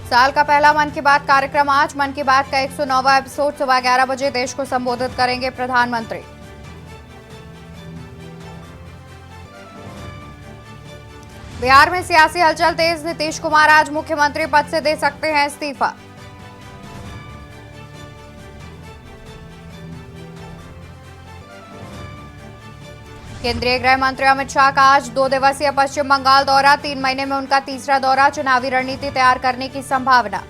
साल का पहला मन की बात कार्यक्रम आज। मन की बात का 109वां एपिसोड सुबह 11 बजे देश को संबोधित करेंगे प्रधानमंत्री। बिहार में सियासी हलचल तेज। नीतीश कुमार आज मुख्यमंत्री पद से दे सकते हैं इस्तीफा। केंद्रीय गृह मंत्री अमित शाह का आज 2 दिवसीय पश्चिम बंगाल दौरा। 3 महीने में उनका तीसरा दौरा। चुनावी रणनीति तैयार करने की संभावना।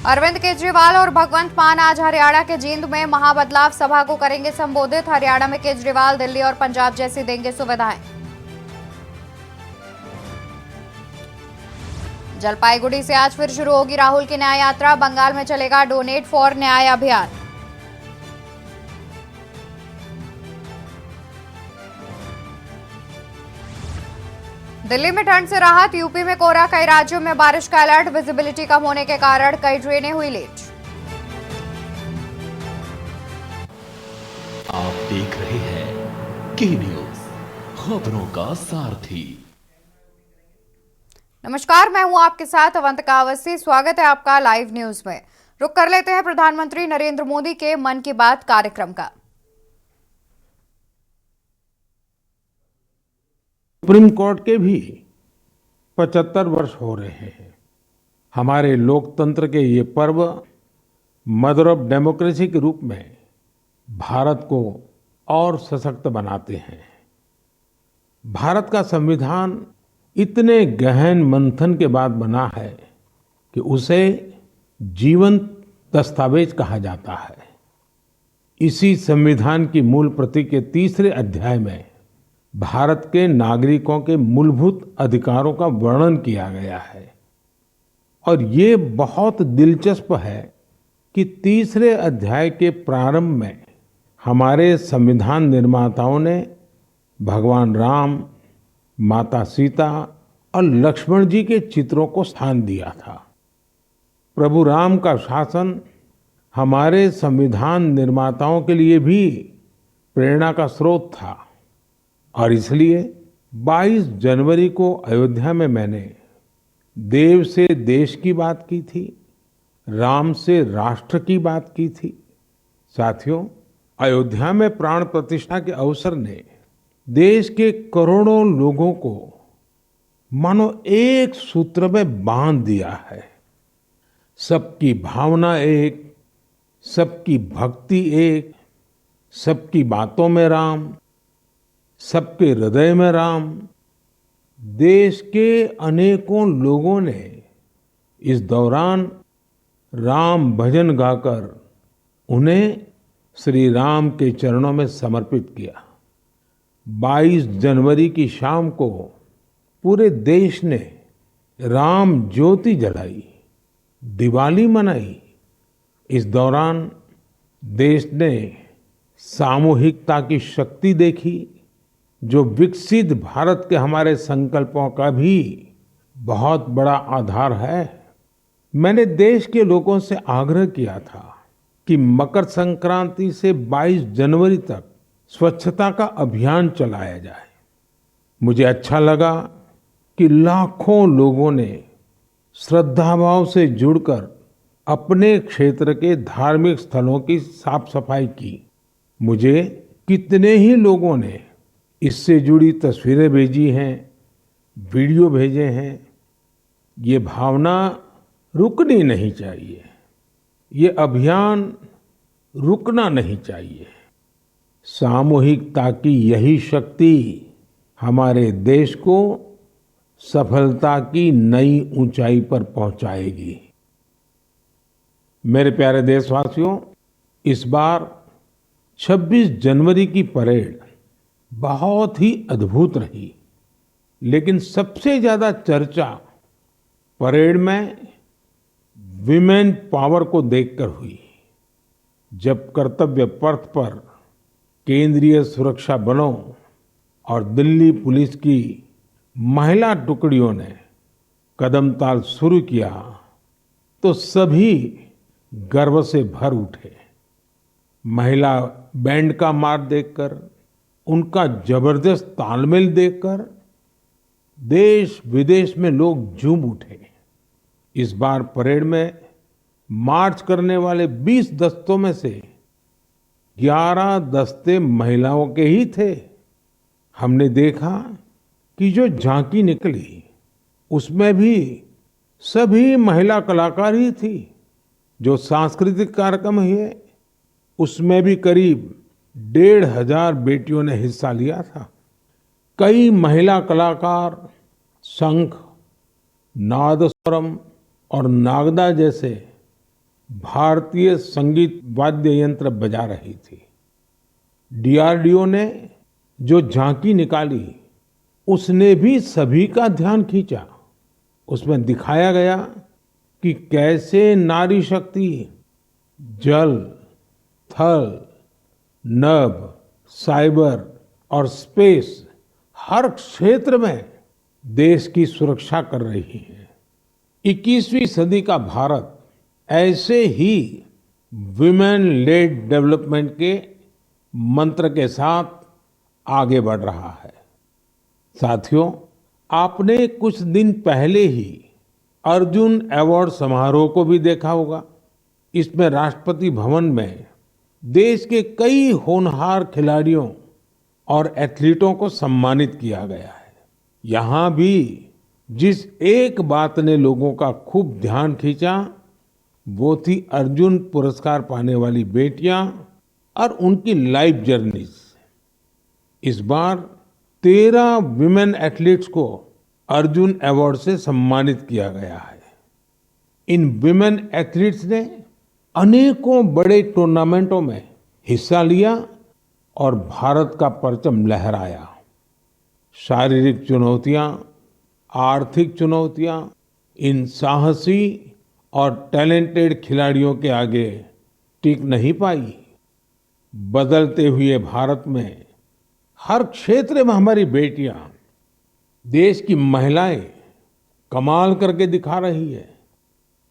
अरविंद केजरीवाल और भगवंत मान आज हरियाणा के जींद में महाबदलाव सभा को करेंगे संबोधित। हरियाणा में केजरीवाल दिल्ली और पंजाब जैसी देंगे सुविधाएं। जलपाईगुड़ी से आज फिर शुरू होगी राहुल की न्याय यात्रा। बंगाल में चलेगा डोनेट फॉर न्याय अभियान। दिल्ली में ठंड से राहत। यूपी में कोहरा। कई राज्यों में बारिश का अलर्ट। विजिबिलिटी कम होने के कारण कई ट्रेनें हुई लेट। आप देख रहे हैं के न्यूज, खबरों का सारथी। नमस्कार, मैं हूं आपके साथ अवंतिका अवस्थी। स्वागत है आपका लाइव न्यूज में। रुक कर लेते हैं प्रधानमंत्री नरेंद्र मोदी के मन की बात कार्यक्रम का। सुप्रीम कोर्ट के भी 75 वर्ष हो रहे हैं। हमारे लोकतंत्र के ये पर्व मदर ऑफ डेमोक्रेसी के रूप में भारत को और सशक्त बनाते हैं। भारत का संविधान इतने गहन मंथन के बाद बना है कि उसे जीवंत दस्तावेज कहा जाता है। इसी संविधान की मूल प्रति के तीसरे अध्याय में भारत के नागरिकों के मूलभूत अधिकारों का वर्णन किया गया है। और ये बहुत दिलचस्प है कि तीसरे अध्याय के प्रारंभ में हमारे संविधान निर्माताओं ने भगवान राम, माता सीता और लक्ष्मण जी के चित्रों को स्थान दिया था। प्रभु राम का शासन हमारे संविधान निर्माताओं के लिए भी प्रेरणा का स्रोत था। और इसलिए 22 जनवरी को अयोध्या में मैंने देव से देश की बात की थी, राम से राष्ट्र की बात की थी। साथियों, अयोध्या में प्राण प्रतिष्ठा के अवसर ने देश के करोड़ों लोगों को मानो एक सूत्र में बांध दिया है। सबकी भावना एक, सबकी भक्ति एक, सबकी बातों में राम, सबके हृदय में राम। देश के अनेकों लोगों ने इस दौरान राम भजन गाकर उन्हें श्री राम के चरणों में समर्पित किया। 22 जनवरी की शाम को पूरे देश ने राम ज्योति जलाई, दिवाली मनाई। इस दौरान देश ने सामूहिकता की शक्ति देखी, जो विकसित भारत के हमारे संकल्पों का भी बहुत बड़ा आधार है। मैंने देश के लोगों से आग्रह किया था कि मकर संक्रांति से 22 जनवरी तक स्वच्छता का अभियान चलाया जाए। मुझे अच्छा लगा कि लाखों लोगों ने श्रद्धाभाव से जुड़कर अपने क्षेत्र के धार्मिक स्थलों की साफ सफाई की। मुझे कितने ही लोगों ने इससे जुड़ी तस्वीरें भेजी हैं, वीडियो भेजे हैं। ये भावना रुकनी नहीं चाहिए। ये अभियान रुकना नहीं चाहिए। सामूहिकता की यही शक्ति हमारे देश को सफलता की नई ऊंचाई पर पहुंचाएगी। मेरे प्यारे देशवासियों, इस बार 26 जनवरी की परेड बहुत ही अद्भुत रही। लेकिन सबसे ज्यादा चर्चा परेड में विमेन पावर को देखकर हुई। जब कर्तव्य पथ पर केंद्रीय सुरक्षा बलों और दिल्ली पुलिस की महिला टुकड़ियों ने कदमताल शुरू किया तो सभी गर्व से भर उठे। महिला बैंड का मार्च देखकर, उनका जबरदस्त तालमेल देखकर देश विदेश में लोग झूम उठे। इस बार परेड में मार्च करने वाले 20 दस्तों में से 11 दस्ते महिलाओं के ही थे। हमने देखा कि जो झांकी निकली उसमें भी सभी महिला कलाकार ही थी। जो सांस्कृतिक कार्यक्रम हुए उसमें भी करीब 1,500 बेटियों ने हिस्सा लिया था। कई महिला कलाकार शंख, नादस्वरम और नागदा जैसे भारतीय संगीत वाद्य यंत्र बजा रही थी। डीआरडीओ ने जो झांकी निकाली उसने भी सभी का ध्यान खींचा। उसमें दिखाया गया कि कैसे नारी शक्ति जल, थल, नभ, साइबर और स्पेस हर क्षेत्र में देश की सुरक्षा कर रही है। 21वीं सदी का भारत ऐसे ही विमेन लेड डेवलपमेंट के मंत्र के साथ आगे बढ़ रहा है। साथियों, आपने कुछ दिन पहले ही अर्जुन अवार्ड समारोह को भी देखा होगा। इसमें राष्ट्रपति भवन में देश के कई होनहार खिलाड़ियों और एथलीटों को सम्मानित किया गया है। यहाँ भी जिस एक बात ने लोगों का खूब ध्यान खींचा वो थी अर्जुन पुरस्कार पाने वाली बेटियां और उनकी लाइफ जर्नीज। इस बार 13 विमेन एथलीट्स को अर्जुन अवार्ड से सम्मानित किया गया है। इन विमेन एथलीट्स ने अनेकों बड़े टूर्नामेंटों में हिस्सा लिया और भारत का परचम लहराया। शारीरिक चुनौतियां, आर्थिक चुनौतियां इन साहसी और टैलेंटेड खिलाड़ियों के आगे टिक नहीं पाई। बदलते हुए भारत में हर क्षेत्र में हमारी बेटियां, देश की महिलाएं कमाल करके दिखा रही है।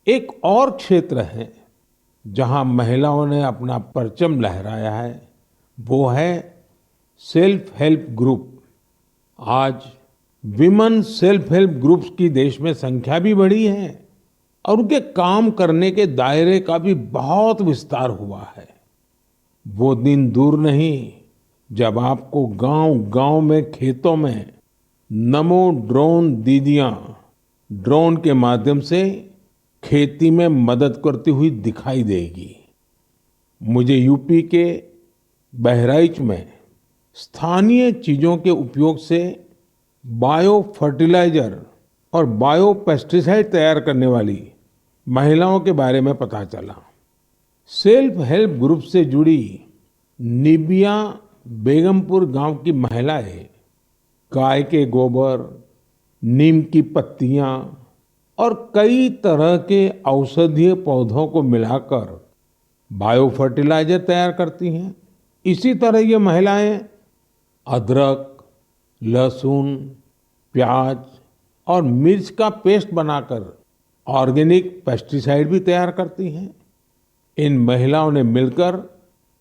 एक और क्षेत्र है जहां महिलाओं ने अपना परचम लहराया है, वो है सेल्फ हेल्प ग्रुप। आज विमेन सेल्फ हेल्प ग्रुप्स की देश में संख्या भी बढ़ी है और उनके काम करने के दायरे का भी बहुत विस्तार हुआ है। वो दिन दूर नहीं जब आपको गांव-गांव में, खेतों में नमो ड्रोन दीदियां ड्रोन के माध्यम से खेती में मदद करती हुई दिखाई देगी। मुझे यूपी के बहराइच में स्थानीय चीजों के उपयोग से बायो फर्टिलाइजर और बायो पेस्टिसाइड तैयार करने वाली महिलाओं के बारे में पता चला। सेल्फ हेल्प ग्रुप से जुड़ी निबिया बेगमपुर गांव की महिलाएं गाय के गोबर, नीम की पत्तियां और कई तरह के औषधीय पौधों को मिलाकर बायो फर्टिलाइजर तैयार करती हैं। इसी तरह ये महिलाएं अदरक, लहसुन, प्याज और मिर्च का पेस्ट बनाकर ऑर्गेनिक पेस्टिसाइड भी तैयार करती हैं। इन महिलाओं ने मिलकर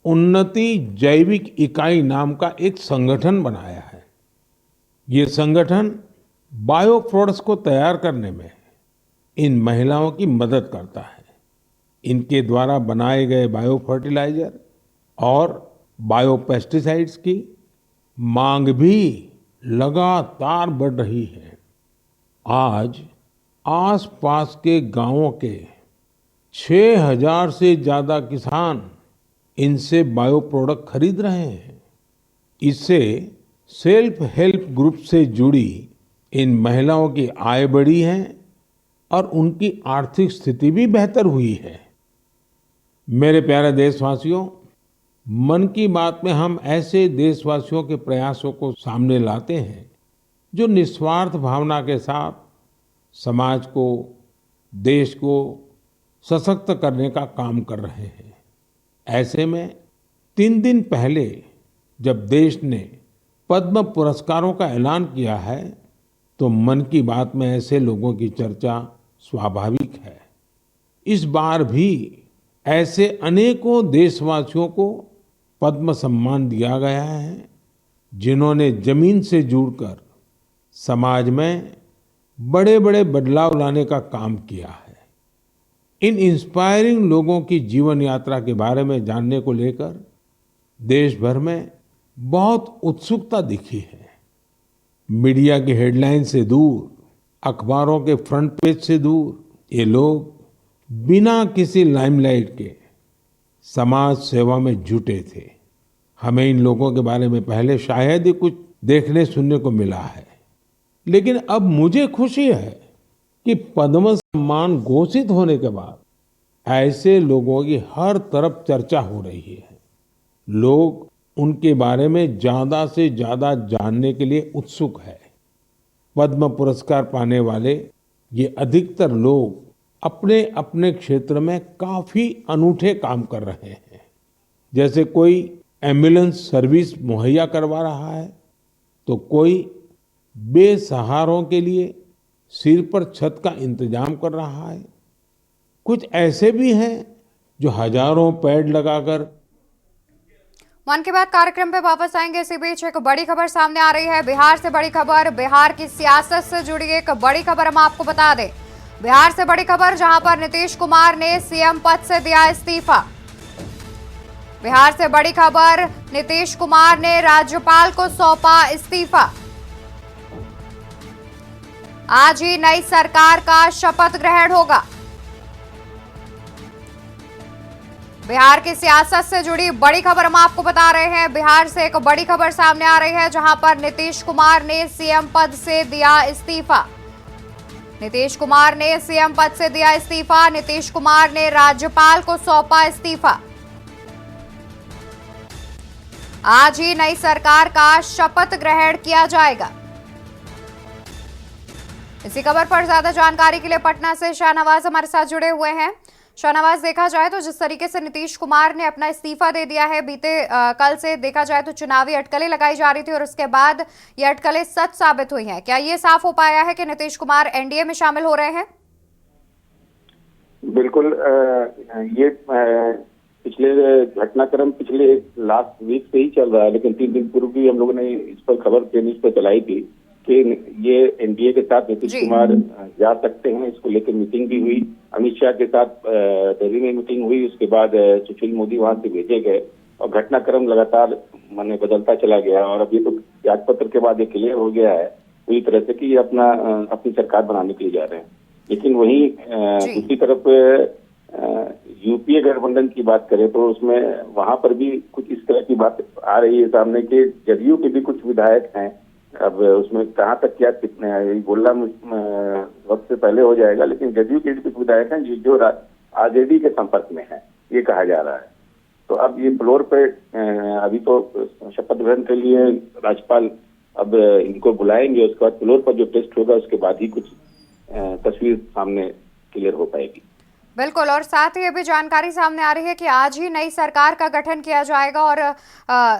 उन्नति जैविक इकाई नाम का एक संगठन बनाया है। ये संगठन बायो प्रोडक्ट्स को तैयार करने में इन महिलाओं की मदद करता है। इनके द्वारा बनाए गए बायो फर्टिलाइजर और बायो पेस्टिसाइड्स की मांग भी लगातार बढ़ रही है। आज आसपास के गांवों के 6,000 से ज्यादा किसान इनसे बायो प्रोडक्ट खरीद रहे हैं। इससे सेल्फ हेल्प ग्रुप से जुड़ी इन महिलाओं की आय बढ़ी है और उनकी आर्थिक स्थिति भी बेहतर हुई है। मेरे प्यारे देशवासियों, मन की बात में हम ऐसे देशवासियों के प्रयासों को सामने लाते हैं जो निस्वार्थ भावना के साथ समाज को, देश को सशक्त करने का काम कर रहे हैं। ऐसे में 3 दिन पहले जब देश ने पद्म पुरस्कारों का ऐलान किया है तो मन की बात में ऐसे लोगों की चर्चा स्वाभाविक है। इस बार भी ऐसे अनेकों देशवासियों को पद्म सम्मान दिया गया है जिन्होंने जमीन से जुड़कर समाज में बड़े बड़े बदलाव लाने का काम किया है। इन इंस्पायरिंग लोगों की जीवन यात्रा के बारे में जानने को लेकर देश भर में बहुत उत्सुकता दिखी है। मीडिया की हेडलाइन से दूर, अखबारों के फ्रंट पेज से दूर ये लोग बिना किसी लाइमलाइट के समाज सेवा में जुटे थे। हमें इन लोगों के बारे में पहले शायद ही कुछ देखने सुनने को मिला है, लेकिन अब मुझे खुशी है कि पद्म सम्मान घोषित होने के बाद ऐसे लोगों की हर तरफ चर्चा हो रही है। लोग उनके बारे में ज्यादा से ज्यादा जानने के लिए उत्सुक है। पद्म पुरस्कार पाने वाले ये अधिकतर लोग अपने अपने क्षेत्र में काफी अनूठे काम कर रहे हैं। जैसे कोई एम्बुलेंस सर्विस मुहैया करवा रहा है, तो कोई बेसहारों के लिए सिर पर छत का इंतजाम कर रहा है। कुछ ऐसे भी हैं जो हजारों पेड़ लगाकर। मन की बात कार्यक्रम पे वापस आएंगे। इसी बीच एक बड़ी खबर सामने आ रही है, बिहार से बड़ी खबर। बिहार की सियासत से जुड़ी एक बड़ी खबर हम आपको बता दें। बिहार से बड़ी खबर, जहां पर नीतीश कुमार ने सीएम पद से दिया इस्तीफा। बिहार से बड़ी खबर, नीतीश कुमार ने राज्यपाल को सौंपा इस्तीफा। आज ही नई सरकार का शपथ ग्रहण होगा। बिहार की सियासत से जुड़ी बड़ी खबर हम आपको बता रहे हैं। बिहार से एक बड़ी खबर सामने आ रही है, जहां पर नीतीश कुमार ने सीएम पद से दिया इस्तीफा। नीतीश कुमार ने सीएम पद से दिया इस्तीफा। नीतीश कुमार ने राज्यपाल को सौंपा इस्तीफा। आज ही नई सरकार का शपथ ग्रहण किया जाएगा। इसी खबर पर ज्यादा जानकारी के लिए पटना से शाहनवाज हमारे साथ जुड़े हुए हैं। शाहनवाज, देखा जाए तो जिस तरीके से नीतीश कुमार ने अपना इस्तीफा दे दिया है, बीते कल से देखा जाए तो चुनावी अटकलें लगाई जा रही थी और उसके बाद ये अटकलें सच साबित हुई हैं। क्या ये साफ हो पाया है कि नीतीश कुमार एनडीए में शामिल हो रहे हैं? बिल्कुल, ये पिछले घटनाक्रम पिछले लास्ट वीक से ही चल रहा है, लेकिन 3 दिन पूर्व भी हम लोगों ने इस पर खबर न्यूज पर चलाई थी कि ये एनडीए के साथ नीतीश कुमार जा सकते हैं। इसको लेकर मीटिंग भी हुई, अमित शाह के साथ दिल्ली में मीटिंग हुई। उसके बाद सुशील मोदी वहां से भेजे गए और घटनाक्रम लगातार माने बदलता चला गया और अभी तो त्यागपत्र के बाद ये क्लियर हो गया है पूरी तरह से कि ये अपनी सरकार बनाने के लिए जा रहे हैं। लेकिन वहीं दूसरी तरफ यूपीए गठबंधन की बात करें तो उसमें वहां पर भी कुछ इस तरह की बात आ रही है सामने के जदयू के भी कुछ विधायक हैं। अब उसमें कहाँ तक क्या कितने हैं बोलना वक्त से पहले हो जाएगा, लेकिन जदयू के कुछ विधायक हैं जो आरजेडी के संपर्क में हैं, ये कहा जा रहा है। तो अब ये फ्लोर पे अभी तो शपथ ग्रहण के लिए राज्यपाल अब इनको बुलाएंगे, उसके बाद फ्लोर पर जो टेस्ट होगा उसके बाद ही कुछ तस्वीर सामने क्लियर हो पाएगी। बिल्कुल, और साथ ही अभी जानकारी सामने आ रही है कि आज ही नई सरकार का गठन किया जाएगा और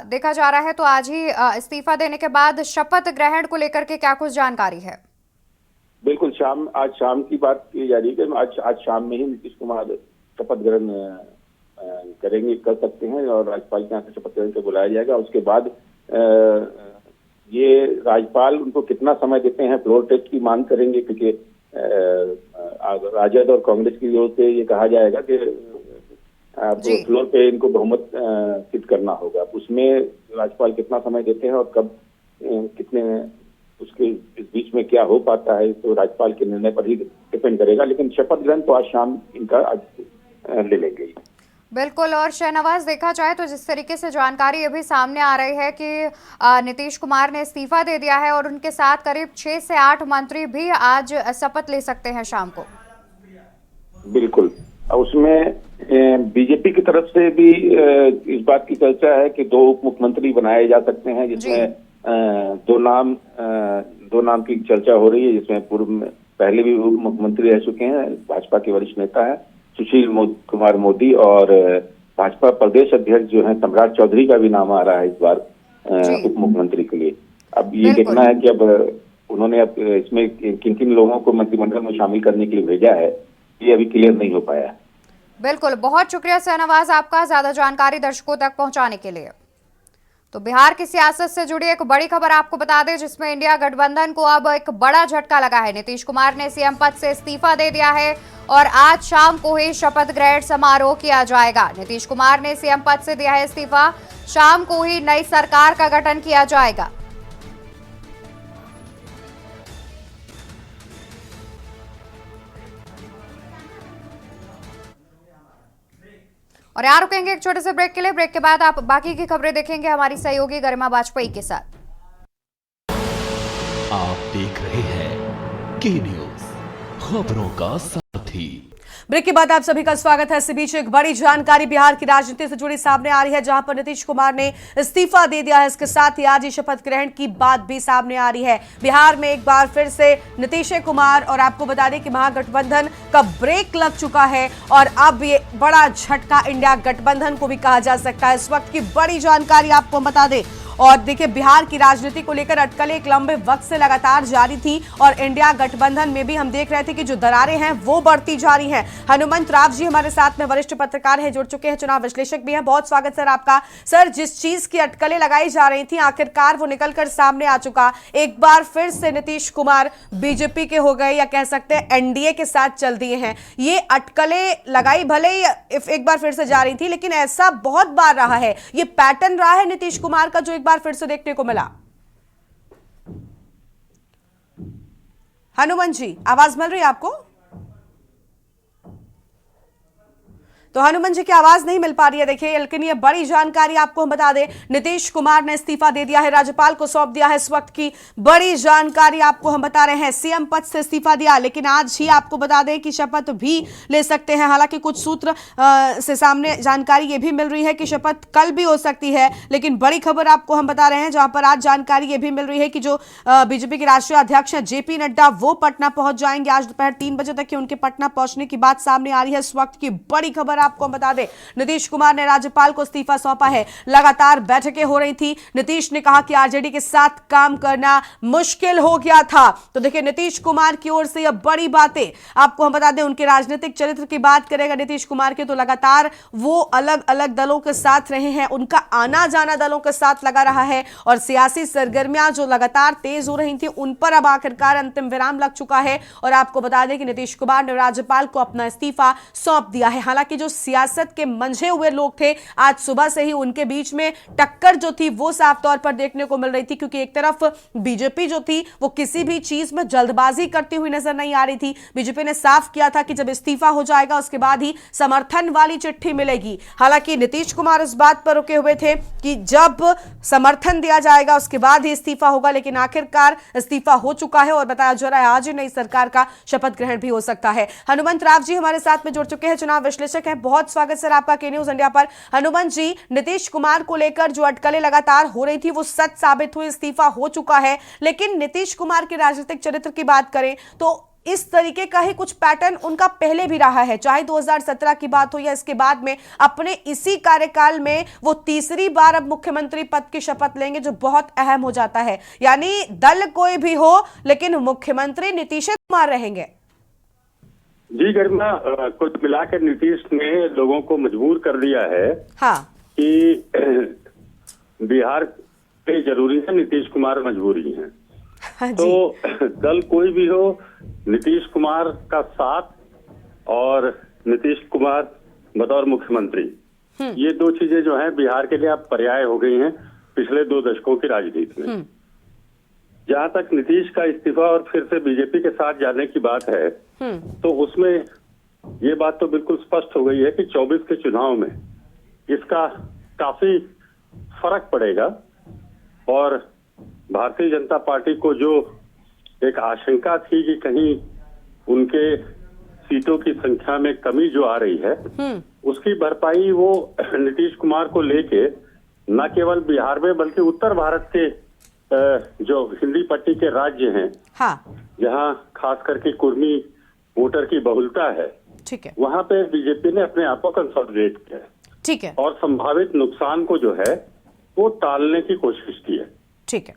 देखा जा रहा है तो आज ही इस्तीफा देने के बाद शपथ ग्रहण को लेकर के क्या कुछ जानकारी है? बिल्कुल, आज शाम की बात की जा रही है कि आज शाम में ही नीतीश कुमार शपथ ग्रहण कर सकते हैं और राज्यपाल के यहाँ से शपथ ग्रहण को बुलाया जाएगा। उसके बाद ये राज्यपाल उनको कितना समय देते हैं फ्लोर टेस्ट की मांग करेंगे, क्योंकि राजद और कांग्रेस की ओर से ये कहा जाएगा कि फ्लोर पे इनको बहुमत सिद्ध करना होगा। उसमें राज्यपाल कितना समय देते हैं और कब कितने उसके इस बीच में क्या हो पाता है तो राज्यपाल के निर्णय पर ही डिपेंड करेगा। लेकिन शपथ ग्रहण तो आज शाम इनका ले लेंगे। बिल्कुल, और शहनवाज देखा जाए तो जिस तरीके से जानकारी अभी सामने आ रही है कि नीतीश कुमार ने इस्तीफा दे दिया है और उनके साथ करीब 6 से 8 मंत्री भी आज शपथ ले सकते हैं शाम को। बिल्कुल, उसमें बीजेपी की तरफ से भी इस बात की चर्चा है कि 2 उप मुख्यमंत्री बनाए जा सकते हैं, जिसमें दो नाम की चर्चा हो रही है, जिसमें पूर्व में पहले भी उप मुख्यमंत्री रह चुके हैं, भाजपा के वरिष्ठ नेता है सुशील कुमार मोदी, और भाजपा प्रदेश अध्यक्ष जो है सम्राट चौधरी का भी नाम आ रहा है इस बार उप मुख्यमंत्री के लिए। अब ये देखना है कि अब उन्होंने अब इसमें किन किन लोगों को मंत्रिमंडल में शामिल करने के लिए भेजा है, ये अभी क्लियर नहीं हो पाया है। बिल्कुल, बहुत शुक्रिया शहनवाज आपका ज्यादा जानकारी दर्शकों तक पहुंचाने के लिए। तो बिहार की सियासत से जुड़ी एक बड़ी खबर आपको बता दें, जिसमें इंडिया गठबंधन को अब एक बड़ा झटका लगा है। नीतीश कुमार ने सीएम पद से इस्तीफा दे दिया है और आज शाम को ही शपथ ग्रहण समारोह किया जाएगा। नीतीश कुमार ने सीएम पद से दिया है इस्तीफा, शाम को ही नई सरकार का गठन किया जाएगा। और यहाँ रुकेंगे एक छोटे से ब्रेक के लिए। ब्रेक के बाद आप बाकी की खबरें देखेंगे हमारी सहयोगी गरिमा वाजपेयी के साथ। आप देख रहे हैं के न्यूज, खबरों का साथी। ब्रेक के बाद आप सभी का स्वागत है। इसी बीच एक बड़ी जानकारी बिहार की राजनीति से जुड़ी सामने आ रही है, जहां पर नीतीश कुमार ने इस्तीफा दे दिया है। इसके साथ ही आज ही शपथ ग्रहण की बात भी सामने आ रही है। बिहार में एक बार फिर से नीतीश कुमार, और आपको बता दें कि महागठबंधन का ब्रेक लग चुका है और अब ये बड़ा झटका इंडिया गठबंधन को भी कहा जा सकता है। इस वक्त की बड़ी जानकारी आपको बता दें। और देखिए, बिहार की राजनीति को लेकर अटकलें एक लंबे वक्त से लगातार जारी थी और इंडिया गठबंधन में भी हम देख रहे थे कि जो दरारें हैं वो बढ़ती जा रही हैं। हनुमंत राव जी हमारे साथ में वरिष्ठ पत्रकार हैं, जुड़ चुके हैं, चुनाव विश्लेषक भी हैं। बहुत स्वागत सर आपका। सर, जिस चीज की अटकलें लगाई जा रही थी आखिरकार वो निकलकर सामने आ चुका। एक बार फिर से नीतीश कुमार बीजेपी के हो गए, या कह सकते हैं एनडीए के साथ चल दिए हैं। ये अटकलें लगाई भले ही एक बार फिर से जा रही थी, लेकिन ऐसा बहुत बार रहा है, ये पैटर्न रहा है नीतीश कुमार का जो एक बार फिर से देखने को मिला। हनुमान जी, आवाज मिल रही है आपको? तो हनुमान जी की आवाज नहीं मिल पा रही है। देखिए, लेकिन ये बड़ी जानकारी आपको हम बता दें, नीतीश कुमार ने इस्तीफा दे दिया है, राज्यपाल को सौंप दिया है। इस वक्त की बड़ी जानकारी आपको हम बता रहे हैं। सीएम पद से इस्तीफा दिया, लेकिन आज ही आपको बता दें कि शपथ भी ले सकते हैं। हालांकि कुछ सूत्र से सामने जानकारी ये भी मिल रही है कि शपथ कल भी हो सकती है, लेकिन बड़ी खबर आपको हम बता रहे हैं, जहां पर आज जानकारी ये भी मिल रही है कि जो बीजेपी के राष्ट्रीय अध्यक्ष हैं जेपी नड्डा, वो पटना पहुंच जाएंगे। आज दोपहर 3 बजे तक उनके पटना पहुंचने की बात सामने आ रही है। इस वक्त की बड़ी खबर आपको बता दें, नीतीश कुमार ने राज्यपाल को इस्तीफा सौंपा है। लगातार बैठकें हो रही थी। नीतीश ने कहा कि आरजेडी के साथ काम करना मुश्किल हो गया था। तो देखिए, नीतीश कुमार की ओर से यह बड़ी बातें आपको हम बता दें। उनके राजनीतिक चरित्र की बात करेगा नीतीश कुमार के, तो लगातार वो अलग अलग दलों के साथ रहे हैं, उनका आना जाना दलों के साथ लगा रहा है और सियासी सरगर्मियां जो लगातार तेज हो रही थी, उन पर अब आखिरकार अंतिम विराम लग चुका है। और आपको बता दें कि नीतीश कुमार ने राज्यपाल को अपना इस्तीफा सौंप दिया है। हालांकि जो सियासत के मंझे हुए लोग थे, आज सुबह से ही उनके बीच में टक्कर जो थी वो साफ तौर पर देखने को मिल रही थी, क्योंकि एक तरफ बीजेपी जो थी वो किसी भी चीज में जल्दबाजी करती हुई नजर नहीं आ रही थी। बीजेपी ने साफ किया था कि जब इस्तीफा हो जाएगा उसके बाद ही समर्थन वाली चिट्ठी मिलेगी। हालांकि नीतीश कुमार इस बात पर रुके हुए थे कि जब समर्थन दिया जाएगा उसके बाद ही इस्तीफा होगा, लेकिन आखिरकार इस्तीफा हो चुका है और बताया जा रहा है आज ही नई सरकार का शपथ ग्रहण भी हो सकता है। हनुमंत राव जी हमारे साथ में जुड़ चुके हैं, चुनाव विश्लेषक हैं। बहुत स्वागत सर आपका के न्यूज इंडिया पर। हनुमान जी, नीतीश कुमार को लेकर जो अटकलें लगातार हो रही थी वो सच साबित हुई, इस्तीफा हो चुका है। लेकिन नीतीश कुमार के राजनीतिक चरित्र की बात करें तो इस तरीके का ही कुछ पैटर्न उनका पहले भी रहा है, चाहे 2017 की बात हो या इसके बाद में। अपने इसी कार्यकाल में वो तीसरी बार अब मुख्यमंत्री पद की शपथ लेंगे, जो बहुत अहम हो जाता है। यानी दल कोई भी हो, लेकिन मुख्यमंत्री नीतीश कुमार रहेंगे। जी गरिमा, कुछ मिलाकर नीतीश ने लोगों को मजबूर कर दिया है हाँ कि बिहार पे जरूरी है, नीतीश कुमार मजबूरी है। हाँ जी। तो दल कोई भी हो, नीतीश कुमार का साथ और नीतीश कुमार बतौर मुख्यमंत्री, ये दो चीजें जो हैं बिहार के लिए अब पर्याय हो गई हैं पिछले 2 दशकों की राजनीति में। जहां तक नीतीश का इस्तीफा और फिर से बीजेपी के साथ जाने की बात है, तो उसमें ये बात तो बिल्कुल स्पष्ट हो गई है कि 24 के चुनाव में इसका काफी फर्क पड़ेगा। और भारतीय जनता पार्टी को जो एक आशंका थी कि कहीं उनके सीटों की संख्या में कमी जो आ रही है, उसकी भरपाई वो नीतीश कुमार को लेके न केवल बिहार में बल्कि उत्तर भारत के जो हिंदी पट्टी के राज्य हैं, हाँ, जहां खास करके कुर्मी वोटर की बहुलता है, ठीक है, वहां पे बीजेपी ने अपने आप को कंसोलिडेट किया है, ठीक है, और संभावित नुकसान को जो है वो टालने की कोशिश की है। ठीक है,